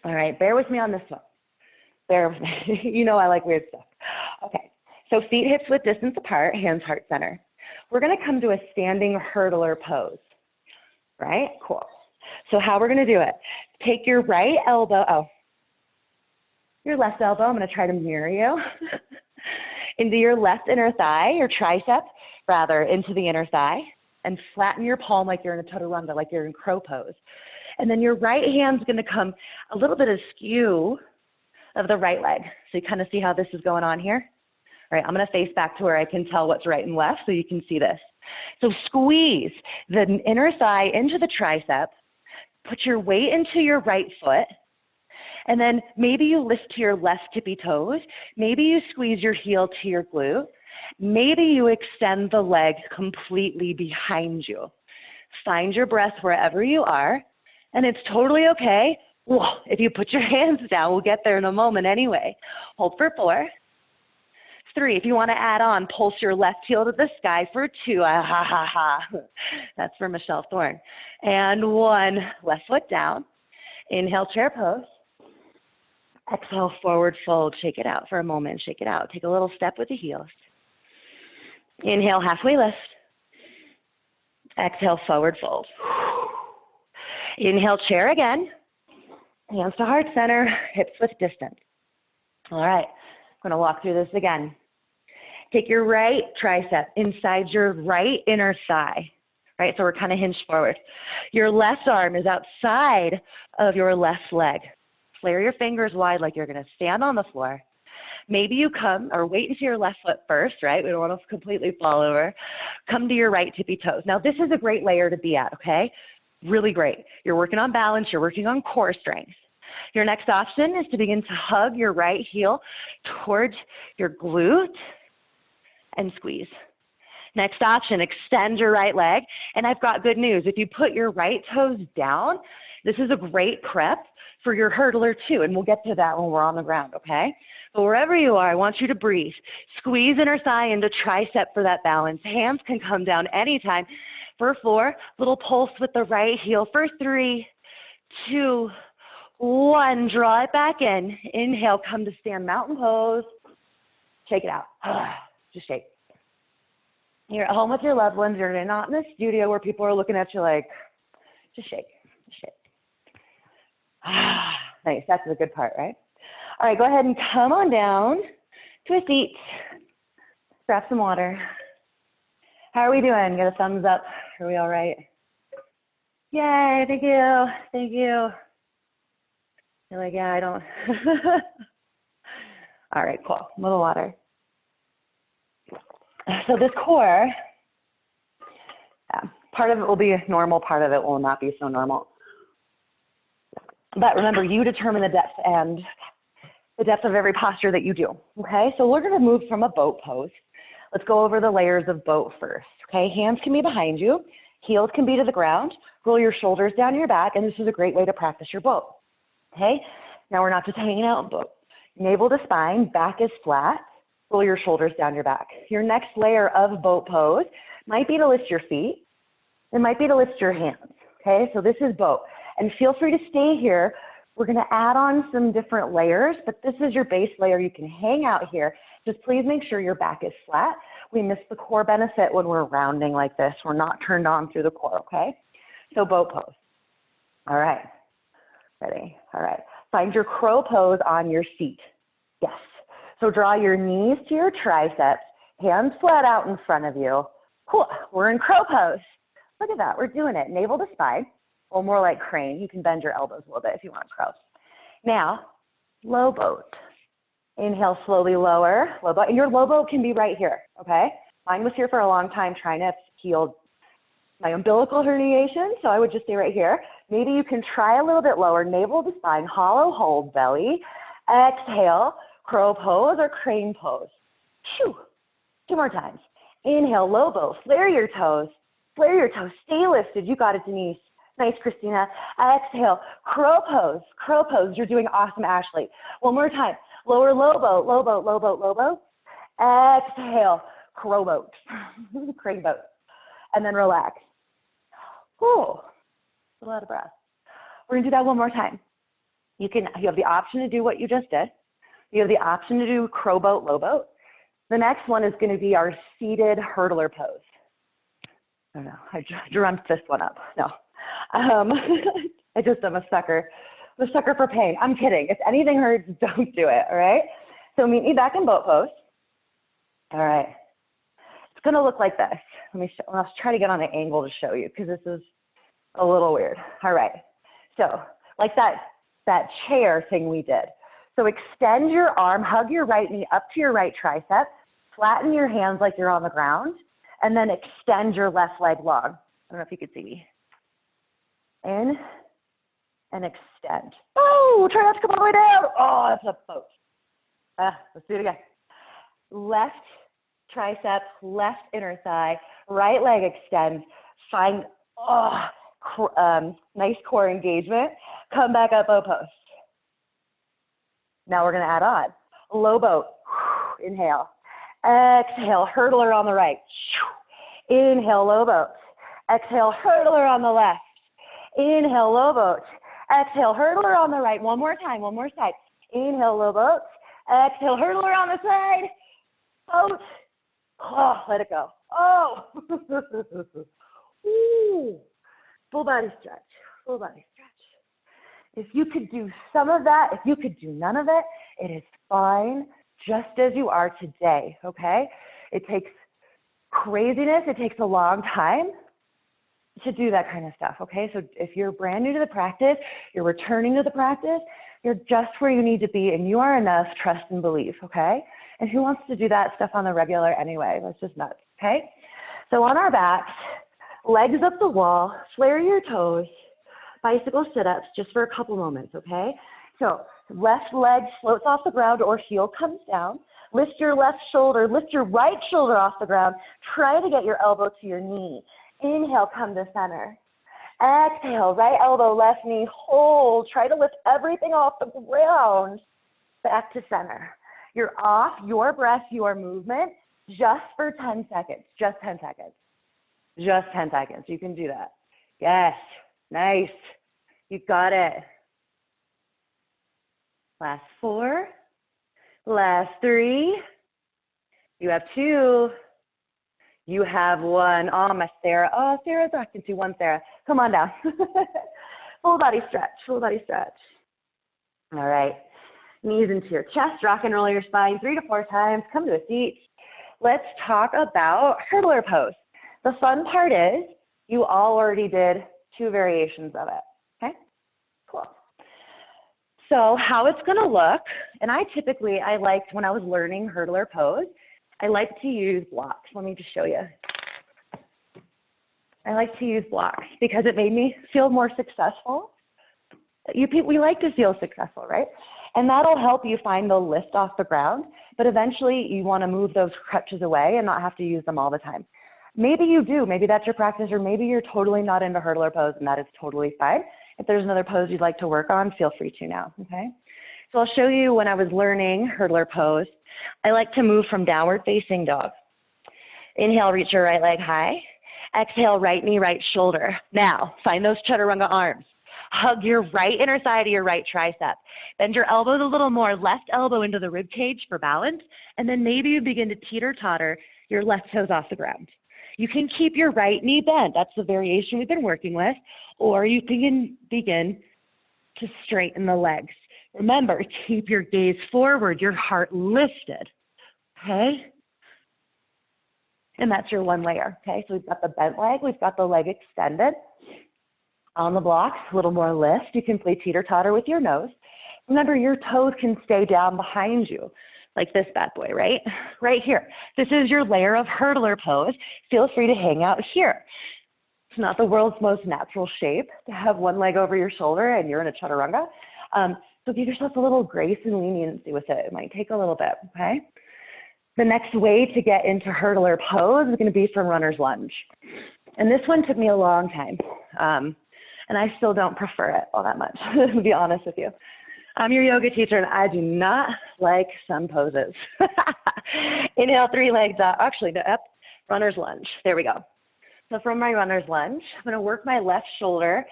All right, bear with me on this one. Bear with me. You know I like weird stuff. Okay, so feet hips width distance apart, hands heart center. We're going to come to a standing hurdler pose. Right? Cool. So how we're going to do it, take your right elbow, your left elbow, I'm going to try to mirror you, into your left inner thigh, your tricep, rather, into the inner thigh, and flatten your palm like you're in a chaturanga, like you're in crow pose. And then your right hand's going to come a little bit askew of the right leg. So you kind of see how this is going on here? All right, I'm going to face back to where I can tell what's right and left so you can see this. So squeeze the inner thigh into the tricep, put your weight into your right foot, and then maybe you lift to your left tippy toes, maybe you squeeze your heel to your glute, maybe you extend the leg completely behind you. Find your breath wherever you are, and it's totally okay. Whoa, if you put your hands down, we'll get there in a moment anyway. Hold for 4. 3, if you want to add on, pulse your left heel to the sky for 2. Ah, ha, ha, ha. That's for Michelle Thorne. And 1, left foot down. Inhale, chair pose. Exhale, forward fold. Shake it out for a moment. Shake it out. Take a little step with the heels. Inhale, halfway lift. Exhale, forward fold. Inhale, chair again. Hands to heart center, hips width distance. All right, I'm going to walk through this again. Take your right tricep inside your right inner thigh, right? So we're kind of hinged forward. Your left arm is outside of your left leg. Flare your fingers wide like you're going to stand on the floor. Maybe you come, or wait until your left foot first, right? We don't want to completely fall over. Come to your right tippy toes. Now, this is a great layer to be at, okay? Really great. You're working on balance. You're working on core strength. Your next option is to begin to hug your right heel towards your glute and squeeze. Next option, extend your right leg. And I've got good news. If you put your right toes down, this is a great prep for your hurdler too. And we'll get to that when we're on the ground, okay? But wherever you are, I want you to breathe. Squeeze inner thigh into tricep for that balance. Hands can come down anytime. For 4, little pulse with the right heel. For 3, 2, 1. Draw it back in. Inhale, come to stand mountain pose. Shake it out. Just shake. You're at home with your loved ones. You're not in a studio where people are looking at you like, just shake. Just shake. Nice. That's the good part, right? All right, go ahead and come on down to a seat. Grab some water. How are we doing? Get a thumbs up. Are we all right? Yay, thank you. Thank you. You're like, yeah, I don't. All right, cool. A little water. So this core, part of it will be normal, part of it will not be so normal. But remember, you determine the depth and the depth of every posture that you do, okay? So we're gonna move from a boat pose. Let's go over the layers of boat first, okay? Hands can be behind you, heels can be to the ground, roll your shoulders down your back, and this is a great way to practice your boat, okay? Now we're not just hanging out in boat. Navel to spine, back is flat, roll your shoulders down your back. Your next layer of boat pose might be to lift your feet, it might be to lift your hands, okay? So this is boat. And feel free to stay here. We're gonna add on some different layers, but this is your base layer. You can hang out here. Just please make sure your back is flat. We miss the core benefit when we're rounding like this. We're not turned on through the core, okay? So boat pose. All right. Ready? All right. Find your crow pose on your seat. Yes. So draw your knees to your triceps, hands flat out in front of you. Cool. We're in crow pose. Look at that. We're doing it. Navel to spine, or more like crane. You can bend your elbows a little bit if you want crow. Now, low boat. Inhale, slowly lower, low boat. And your low boat can be right here, okay? Mine was here for a long time trying to heal my umbilical herniation, so I would just stay right here. Maybe you can try a little bit lower, navel to spine, hollow hold belly. Exhale, crow pose or crane pose. Phew. 2 more times. Inhale, low boat, flare your toes, stay lifted. You got it, Denise. Nice, Christina. Exhale, crow pose, crow pose. You're doing awesome, Ashley. One more time. Lower low boat, low boat, low boat, low boat. Exhale, crow boat, crane boat. And then relax. Whew, a lot of breath. We're gonna do that one more time. You have the option to do what you just did. You have the option to do crow boat, low boat. The next one is gonna be our seated hurdler pose. I don't know, I dreamt this one up. No, I'm a sucker. I'm a sucker for pain. I'm kidding. If anything hurts, don't do it, all right? So meet me back in boat pose. All right. It's gonna look like this. I'll try to get on an angle to show you because this is a little weird. All right. So like that chair thing we did. So extend your arm, hug your right knee up to your right tricep, flatten your hands like you're on the ground, and then extend your left leg long. I don't know if you could see me. In and extend. Oh, try not to come all the way down. Oh, that's a boat. Let's do it again. Left tricep, left inner thigh, right leg extends. Find nice core engagement. Come back up, boat pose. Now we're gonna add on. Low boat, inhale. Exhale, hurdler on the right. Inhale, low boat. Exhale, hurdler on the left. Inhale, low boat. Exhale, hurdler on the right. One more time, one more side. Inhale, low boat. Exhale, hurdler on the side. Boat. Oh, let it go. Oh. Ooh. Full body stretch, full body stretch. If you could do some of that, if you could do none of it, it is fine, just as you are today, okay? It takes craziness, it takes a long time to do that kind of stuff, okay? So if you're brand new to the practice, you're returning to the practice, you're just where you need to be, and you are enough, trust and believe, okay? And who wants to do that stuff on the regular anyway? That's just nuts, okay? So on our backs, legs up the wall, flare your toes, bicycle sit-ups just for a couple moments, okay? So left leg floats off the ground or heel comes down. Lift your left shoulder, lift your right shoulder off the ground. Try to get your elbow to your knee. Inhale, come to center. Exhale, right elbow, left knee, hold. Try to lift everything off the ground. Back to center. You're off your breath, your movement, just for 10 seconds, just 10 seconds. Just 10 seconds, you can do that. Yes, nice, you got it. Last 4, last 3, you have 2, you have 1. Oh, my Sarah, oh, Sarah's rocking to 1, Sarah. Come on down. Full body stretch, full body stretch. All right, knees into your chest, rock and roll your spine 3 to 4 times, come to a seat. Let's talk about hurdler pose. The fun part is you all already did 2 variations of it, okay? Cool. So how it's gonna look, and I liked, when I was learning hurdler pose, I like to use blocks. Let me just show you. I like to use blocks because it made me feel more successful. We like to feel successful, right? And that'll help you find the lift off the ground, but eventually you wanna move those crutches away and not have to use them all the time. Maybe you do, maybe that's your practice, or maybe you're totally not into hurdler pose and that is totally fine. If there's another pose you'd like to work on, feel free to now, okay? So I'll show you when I was learning hurdler pose, I like to move from downward facing dog. Inhale, reach your right leg high. Exhale, right knee, right shoulder. Now, find those chaturanga arms. Hug your right inner thigh to your right tricep. Bend your elbows a little more, left elbow into the rib cage for balance, and then maybe you begin to teeter-totter your left toes off the ground. You can keep your right knee bent. That's the variation we've been working with. Or you can begin to straighten the legs. Remember, keep your gaze forward, your heart lifted, okay? And that's your one layer, okay? So we've got the bent leg, we've got the leg extended. On the blocks, a little more lift. You can play teeter-totter with your nose. Remember, your toes can stay down behind you, like this bad boy, right? Right here. This is your layer of hurdler pose. Feel free to hang out here. It's not the world's most natural shape to have one leg over your shoulder and you're in a chaturanga. So give yourself a little grace and leniency with it. It might take a little bit, okay? The next way to get into hurdler pose is going to be from runner's lunge. And this one took me a long time. And I still don't prefer it all that much, to be honest with you. I'm your yoga teacher, and I do not like some poses. Inhale, 3 legs up. Actually, no, up, runner's lunge. There we go. So from my runner's lunge, I'm going to work my left shoulder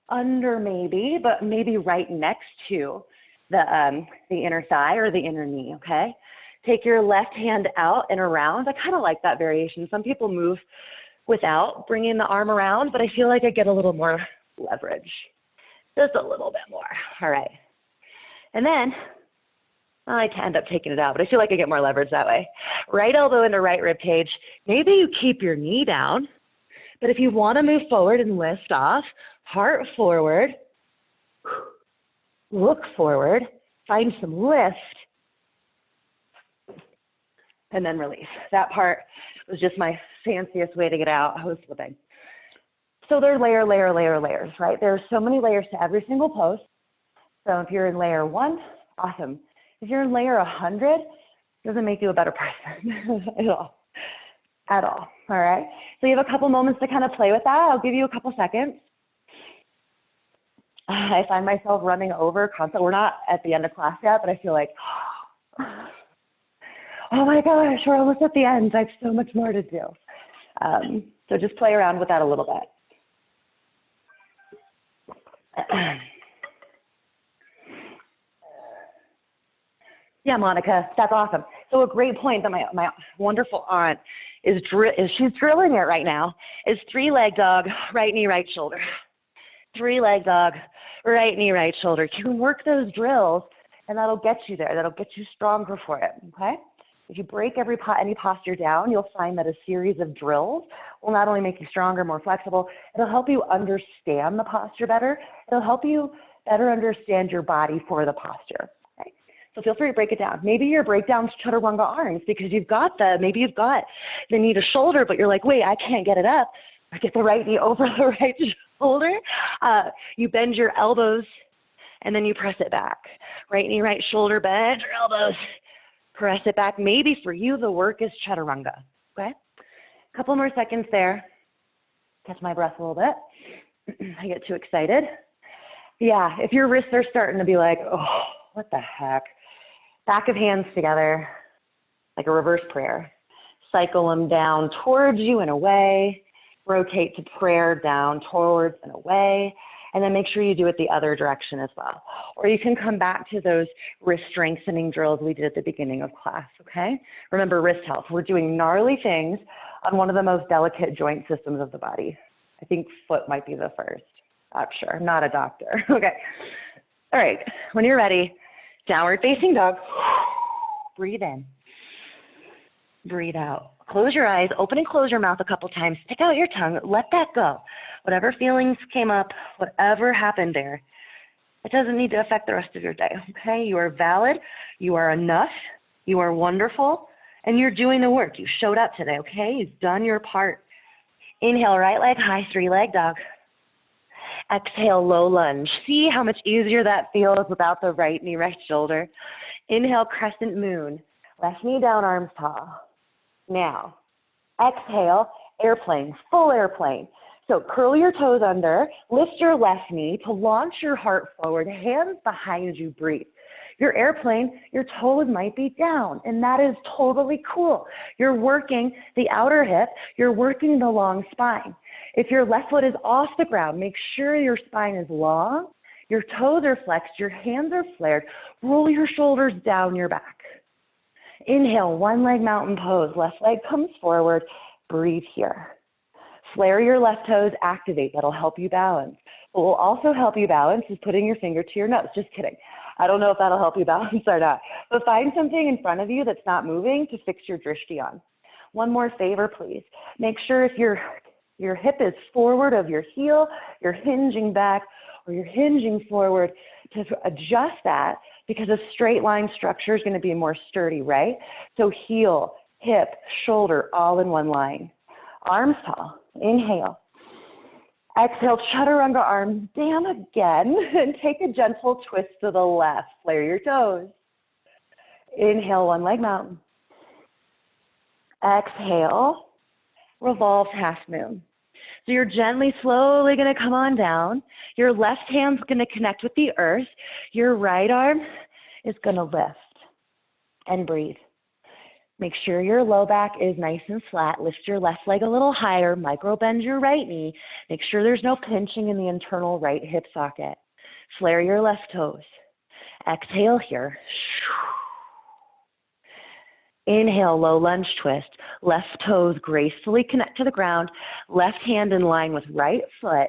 under maybe, but maybe right next to the inner thigh or the inner knee, okay? Take your left hand out and around. I kind of like that variation. Some people move without bringing the arm around, but I feel like I get a little more leverage, just a little bit more. All right. And then I end up taking it out, but I feel like I get more leverage that way. Right elbow into right rib cage. Maybe you keep your knee down, but if you want to move forward and lift off, heart forward, look forward, find some lift, and then release. That part was just my fanciest way to get out. I was slipping. So they're layers, right? There are so many layers to every single pose. So if you're in layer 1, awesome. If you're in layer 100, it doesn't make you a better person at all, all right? So you have a couple moments to kind of play with that. I'll give you a couple seconds. I find myself running over constantly. We're not at the end of class yet, but I feel like, oh my gosh, we're almost at the end. I have so much more to do. So just play around with that a little bit. Yeah, Monica, that's awesome. So a great point that my wonderful aunt is she's drilling it right now, is 3-leg dog, right knee, right shoulder. 3-leg dog, right knee, right shoulder. You can work those drills, and that'll get you there. That'll get you stronger for it, okay? If you break any posture down, you'll find that a series of drills will not only make you stronger, more flexible, it'll help you understand the posture better. It'll help you better understand your body for the posture. Okay? So feel free to break it down. Maybe your breakdown's chaturanga arms because maybe you've got the knee to shoulder, but you're like, wait, I can't get it up. I get the right knee over the right shoulder. You bend your elbows and then you press it back. Right knee, right shoulder, bend your elbows. Press it back. Maybe for you, the work is chaturanga, okay? A couple more seconds there. Catch my breath a little bit. I get too excited. Yeah, if your wrists are starting to be like, oh, what the heck? Back of hands together, like a reverse prayer. Cycle them down towards you and away. Rotate to prayer down towards and away. And then make sure you do it the other direction as well. Or you can come back to those wrist strengthening drills we did at the beginning of class, okay? Remember wrist health. We're doing gnarly things on one of the most delicate joint systems of the body. I think foot might be the first. I'm sure, I'm not a doctor. Okay. All right, when you're ready, downward facing dog. Breathe in. Breathe out. Close your eyes, open and close your mouth a couple times. Stick out your tongue, let that go. Whatever feelings came up, whatever happened there, it doesn't need to affect the rest of your day, okay? You are valid, you are enough, you are wonderful, and you're doing the work. You showed up today, okay? You've done your part. Inhale, right leg high, 3-leg dog. Exhale, low lunge. See how much easier that feels without the right knee, right shoulder. Inhale, crescent moon. Left knee down, arms tall. Now, exhale, airplane, full airplane. So curl your toes under, lift your left knee to launch your heart forward, hands behind you, breathe. Your airplane, your toes might be down, and that is totally cool. You're working the outer hip, you're working the long spine. If your left foot is off the ground, make sure your spine is long, your toes are flexed, your hands are flared. Roll your shoulders down your back. Inhale, one leg mountain pose. Left leg comes forward. Breathe here. Flare your left toes, activate. That'll help you balance. What will also help you balance is putting your finger to your nose. Just kidding. I don't know if that'll help you balance or not. But find something in front of you that's not moving to fix your drishti on. One more favor, please. Make sure if your hip is forward of your heel, you're hinging back, or you're hinging forward to adjust that, because a straight line structure is going to be more sturdy, right? So heel, hip, shoulder, all in one line. Arms tall. Inhale. Exhale, chaturanga arms down again, and take a gentle twist to the left. Flare your toes. Inhale, one leg mountain. Exhale, revolve half moon. So you're gently, slowly going to come on down. Your left hand's going to connect with the earth. Your right arm is going to lift. And breathe. Make sure your low back is nice and flat. Lift your left leg a little higher. Micro bend your right knee. Make sure there's no pinching in the internal right hip socket. Flare your left toes. Exhale here. Inhale, low lunge twist. Left toes gracefully connect to the ground. Left hand in line with right foot.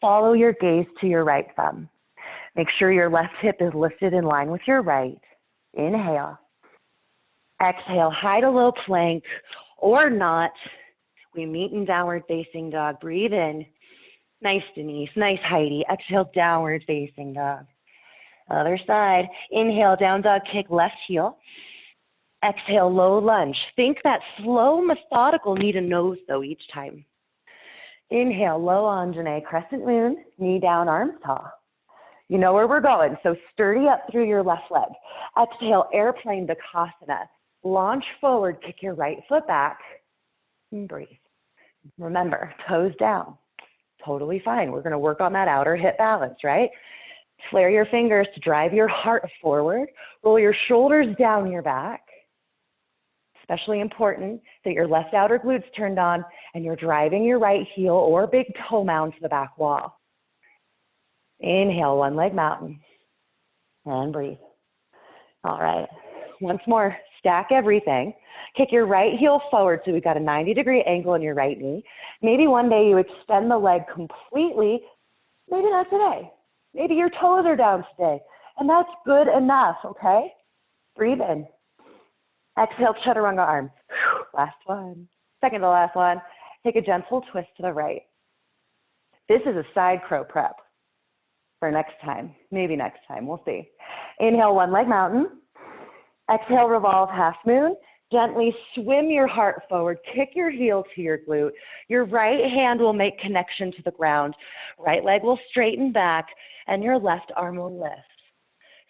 Follow your gaze to your right thumb. Make sure your left hip is lifted in line with your right. Inhale. Exhale, high to low plank or not. We meet in downward facing dog. Breathe in. Nice, Denise. Nice, Heidi. Exhale, downward facing dog. Other side. Inhale, down dog kick, left heel. Exhale, low lunge. Think that slow, methodical knee to nose, though, each time. Inhale, low Anjane, crescent moon, knee down, arms tall. You know where we're going, so sturdy up through your left leg. Exhale, airplane Bakasana. Launch forward, kick your right foot back, and breathe. Remember, toes down. Totally fine. We're going to work on that outer hip balance, right? Flare your fingers to drive your heart forward. Roll your shoulders down your back. Especially important that your left outer glute's turned on and you're driving your right heel or big toe mound to the back wall. Inhale, one leg mountain, and breathe. All right, once more, stack everything. Kick your right heel forward so we've got a 90-degree angle in your right knee. Maybe one day you extend the leg completely. Maybe not today. Maybe your toes are down today, and that's good enough, okay? Breathe in. Exhale, chaturanga arms. Last one. Second to last one. Take a gentle twist to the right. This is a side crow prep for next time. Maybe next time. We'll see. Inhale, one leg mountain. Exhale, revolve half moon. Gently swim your heart forward. Kick your heel to your glute. Your right hand will make connection to the ground. Right leg will straighten back, and your left arm will lift.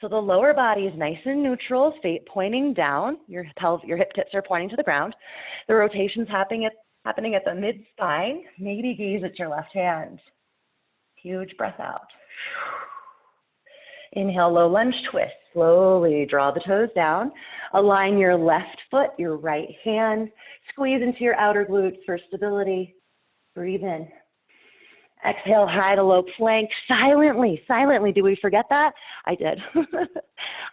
So the lower body is nice and neutral, feet pointing down. Your hip tips are pointing to the ground. The rotation's happening at the mid-spine. Maybe gaze at your left hand. Huge breath out. Inhale, low lunge twist. Slowly draw the toes down. Align your left foot, your right hand. Squeeze into your outer glutes for stability. Breathe in. Exhale, high to low plank, silently. Did we forget that? I did.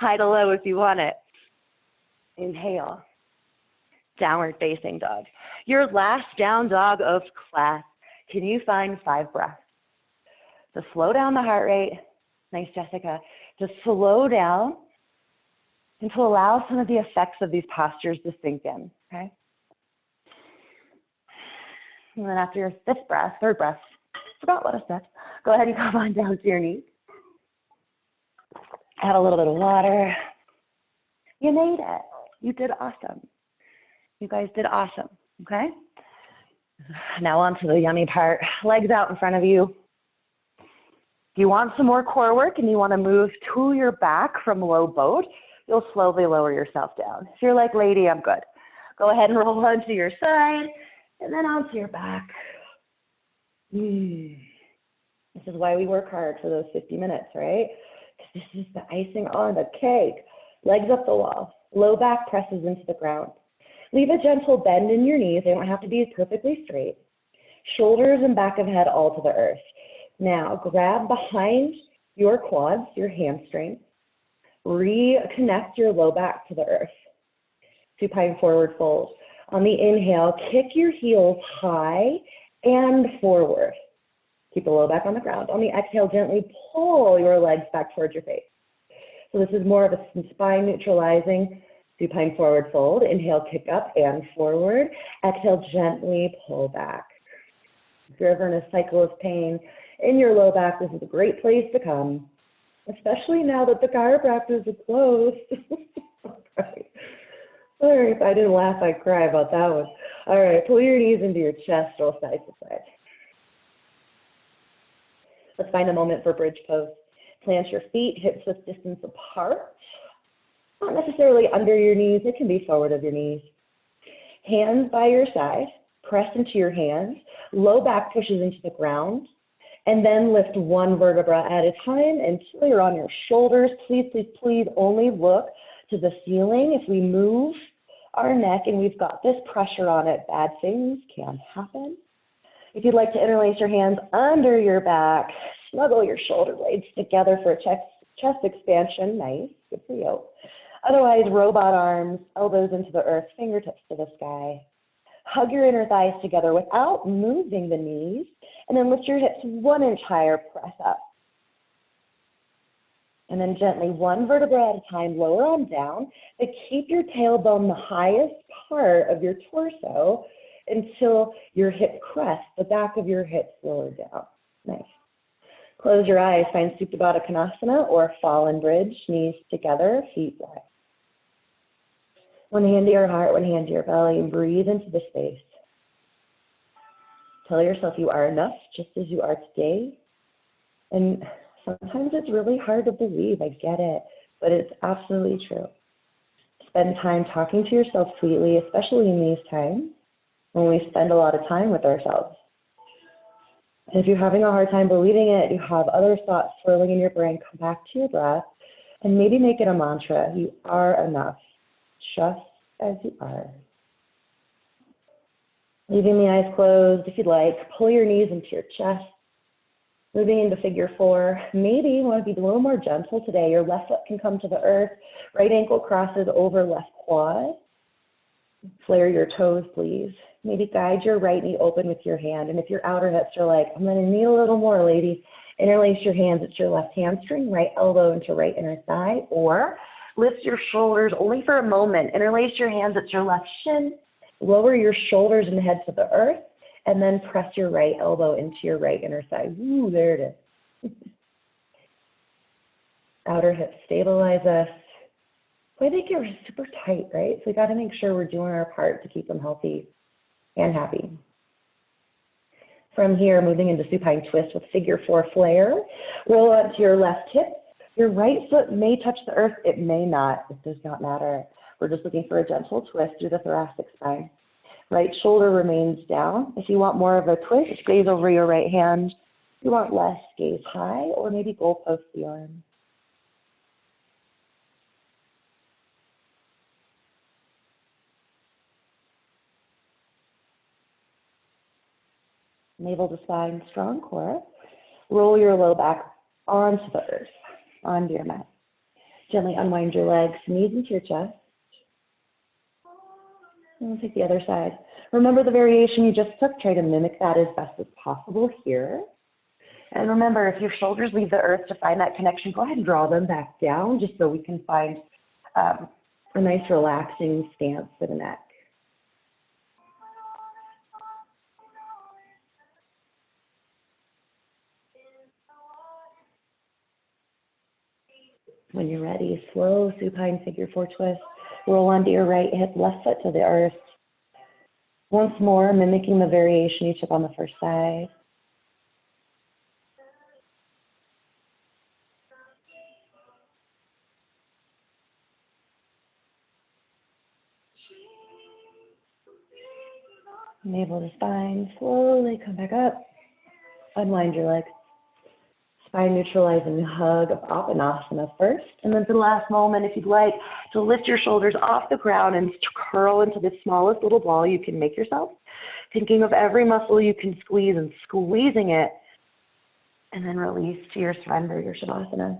High to low if you want it. Inhale, downward facing dog. Your last down dog of class. Can you find 5 breaths? To slow down the heart rate, nice Jessica, to slow down and to allow some of the effects of these postures to sink in, okay? And then after your third breath, forgot what I said. Go ahead and come on down to your knees. Have a little bit of water. You made it. You did awesome. You guys did awesome, okay? Now on to the yummy part. Legs out in front of you. If you want some more core work and you want to move to your back from low boat, you'll slowly lower yourself down. If you're like, lady, I'm good. Go ahead and roll onto your side and then onto your back. This is why we work hard for those 50 minutes, right? Because this is the icing on the cake. Legs up the wall. Low back presses into the ground. Leave a gentle bend in your knees. They don't have to be perfectly straight. Shoulders and back of head all to the earth. Now grab behind your quads, your hamstrings. Reconnect your low back to the earth. Supine forward fold. On the inhale, kick your heels high and forward. Keep the low back on the ground. On the exhale, gently pull your legs back towards your face. So this is more of a spine neutralizing supine forward fold. Inhale, kick up and forward. Exhale, gently pull back. If you're ever in a cycle of pain in your low back, this is a great place to come, especially now that the chiropractors are closed. Sorry, if I didn't laugh, I'd cry about that one. All right, pull your knees into your chest, roll side to side. Let's find a moment for bridge pose. Plant your feet, hips width distance apart. Not necessarily under your knees, it can be forward of your knees. Hands by your side, press into your hands, low back pushes into the ground, and then lift one vertebra at a time until you're on your shoulders. Please, please, please only look to the ceiling. If we move our neck and we've got this pressure on it, bad things can happen. If you'd like to interlace your hands under your back, snuggle your shoulder blades together for a chest expansion. Nice, good for you. Otherwise, robot arms, elbows into the earth, fingertips to the sky. Hug your inner thighs together without moving the knees, and then lift your hips 1 inch higher, press up. And then gently, one vertebra at a time, lower on down, but keep your tailbone the highest part of your torso until your hip crests, the back of your hips lower down. Nice. Close your eyes, find Supta Baddha Konasana or Fallen Bridge, knees together, feet wide. One hand to your heart, one hand to your belly, and breathe into the space. Tell yourself you are enough just as you are today. And sometimes it's really hard to believe, I get it, but it's absolutely true. Spend time talking to yourself sweetly, especially in these times when we spend a lot of time with ourselves. And if you're having a hard time believing it, you have other thoughts swirling in your brain, come back to your breath and maybe make it a mantra. You are enough, just as you are. Leaving the eyes closed, if you'd like, pull your knees into your chest. Moving into figure 4, maybe you want to be a little more gentle today. Your left foot can come to the earth, right ankle crosses over left quad. Flare your toes, please. Maybe guide your right knee open with your hand. And if your outer hips are like, I'm going to need a little more, ladies, interlace your hands at your left hamstring, right elbow into right inner thigh, or lift your shoulders only for a moment. Interlace your hands at your left shin, lower your shoulders and head to the earth, and then press your right elbow into your right inner thigh. Ooh, there it is. Outer hips stabilize us. I think you're super tight, right? So we got to make sure we're doing our part to keep them healthy and happy. From here, moving into supine twist with figure 4 flare. Roll onto your left hip. Your right foot may touch the earth. It may not. It does not matter. We're just looking for a gentle twist through the thoracic spine. Right shoulder remains down. If you want more of a twist, gaze over your right hand. If you want less, gaze high, or maybe goalpost the arm. Navel to spine, strong core. Roll your low back onto the earth, onto your mat. Gently unwind your legs, knees into your chest. And we'll take the other side. Remember the variation you just took. Try to mimic that as best as possible here. And remember, if your shoulders leave the earth to find that connection, go ahead and draw them back down just so we can find a nice relaxing stance for the neck. When you're ready, slow supine figure 4 twist. Roll onto your right hip, left foot to the earth. Once more, mimicking the variation you took on the first side. Navel to spine, slowly come back up. Unwind your legs. Spine neutralizing hug of Apanasana first. And then for the last moment, if you'd like to lift your shoulders off the ground and curl into the smallest little ball you can make yourself. Thinking of every muscle you can squeeze and squeezing it, and then release to your surrender, your Shavasana.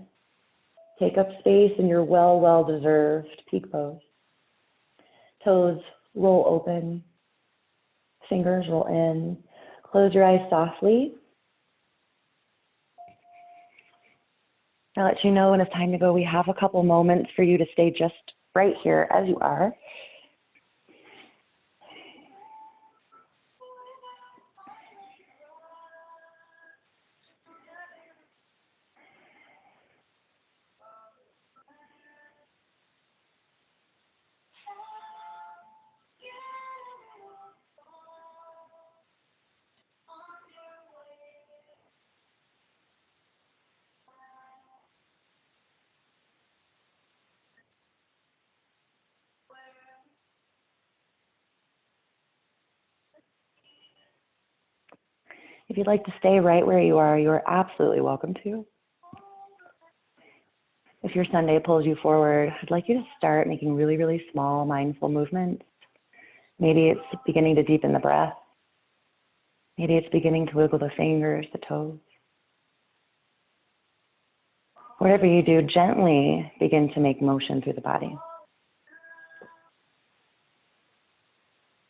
Take up space in your well-deserved peak pose. Toes roll open, fingers roll in. Close your eyes softly. I'll let you know when it's time to go. We have a couple moments for you to stay just right here as you are. If you'd like to stay right where you are absolutely welcome to. If your Sunday pulls you forward, I'd like you to start making really small, mindful movements. Maybe it's beginning to deepen the breath. Maybe it's beginning to wiggle the fingers, the toes. Whatever you do, gently begin to make motion through the body.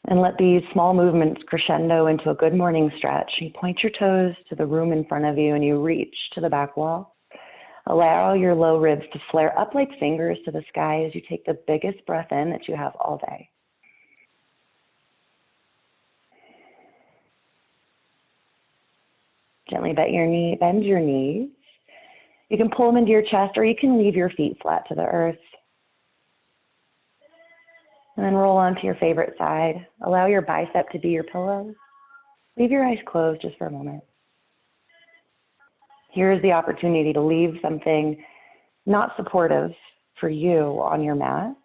And let these small movements crescendo into a good morning stretch. You point your toes to the room in front of you and you reach to the back wall. Allow your low ribs to flare up like fingers to the sky as you take the biggest breath in that you have all day. Gently bend your knees. You can pull them into your chest or you can leave your feet flat to the earth. And then roll onto your favorite side. Allow your bicep to be your pillow. Leave your eyes closed just for a moment. Here's the opportunity to leave something not supportive for you on your mat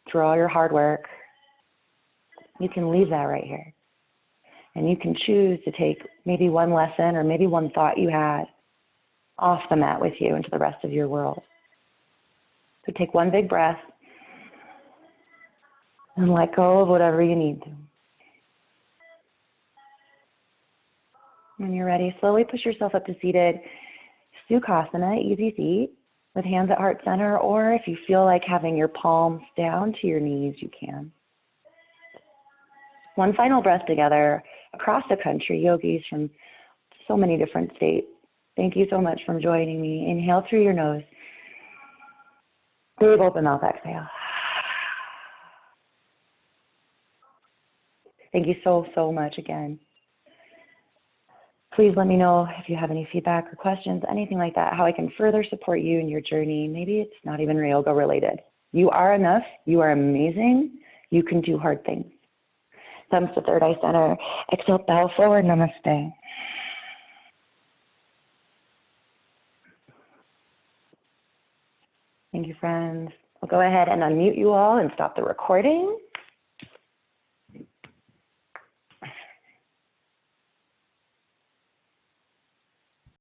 through all your hard work. You can leave that right here. And you can choose to take maybe one lesson or maybe one thought you had off the mat with you into the rest of your world. So take one big breath and let go of whatever you need to. When you're ready, slowly push yourself up to seated Sukhasana, easy seat, with hands at heart center, or if you feel like having your palms down to your knees, you can. One final breath together across the country, yogis from so many different states. Thank you so much for joining me. Inhale through your nose. Big open mouth exhale. Thank you so much again. Please let me know if you have any feedback or questions, anything like that, how I can further support you in your journey. Maybe it's not even yoga related. You are enough. You are amazing. You can do hard things. Thumbs to third eye center. Exhale, bow forward, namaste. Thank you, friends. I'll go ahead and unmute you all and stop the recording.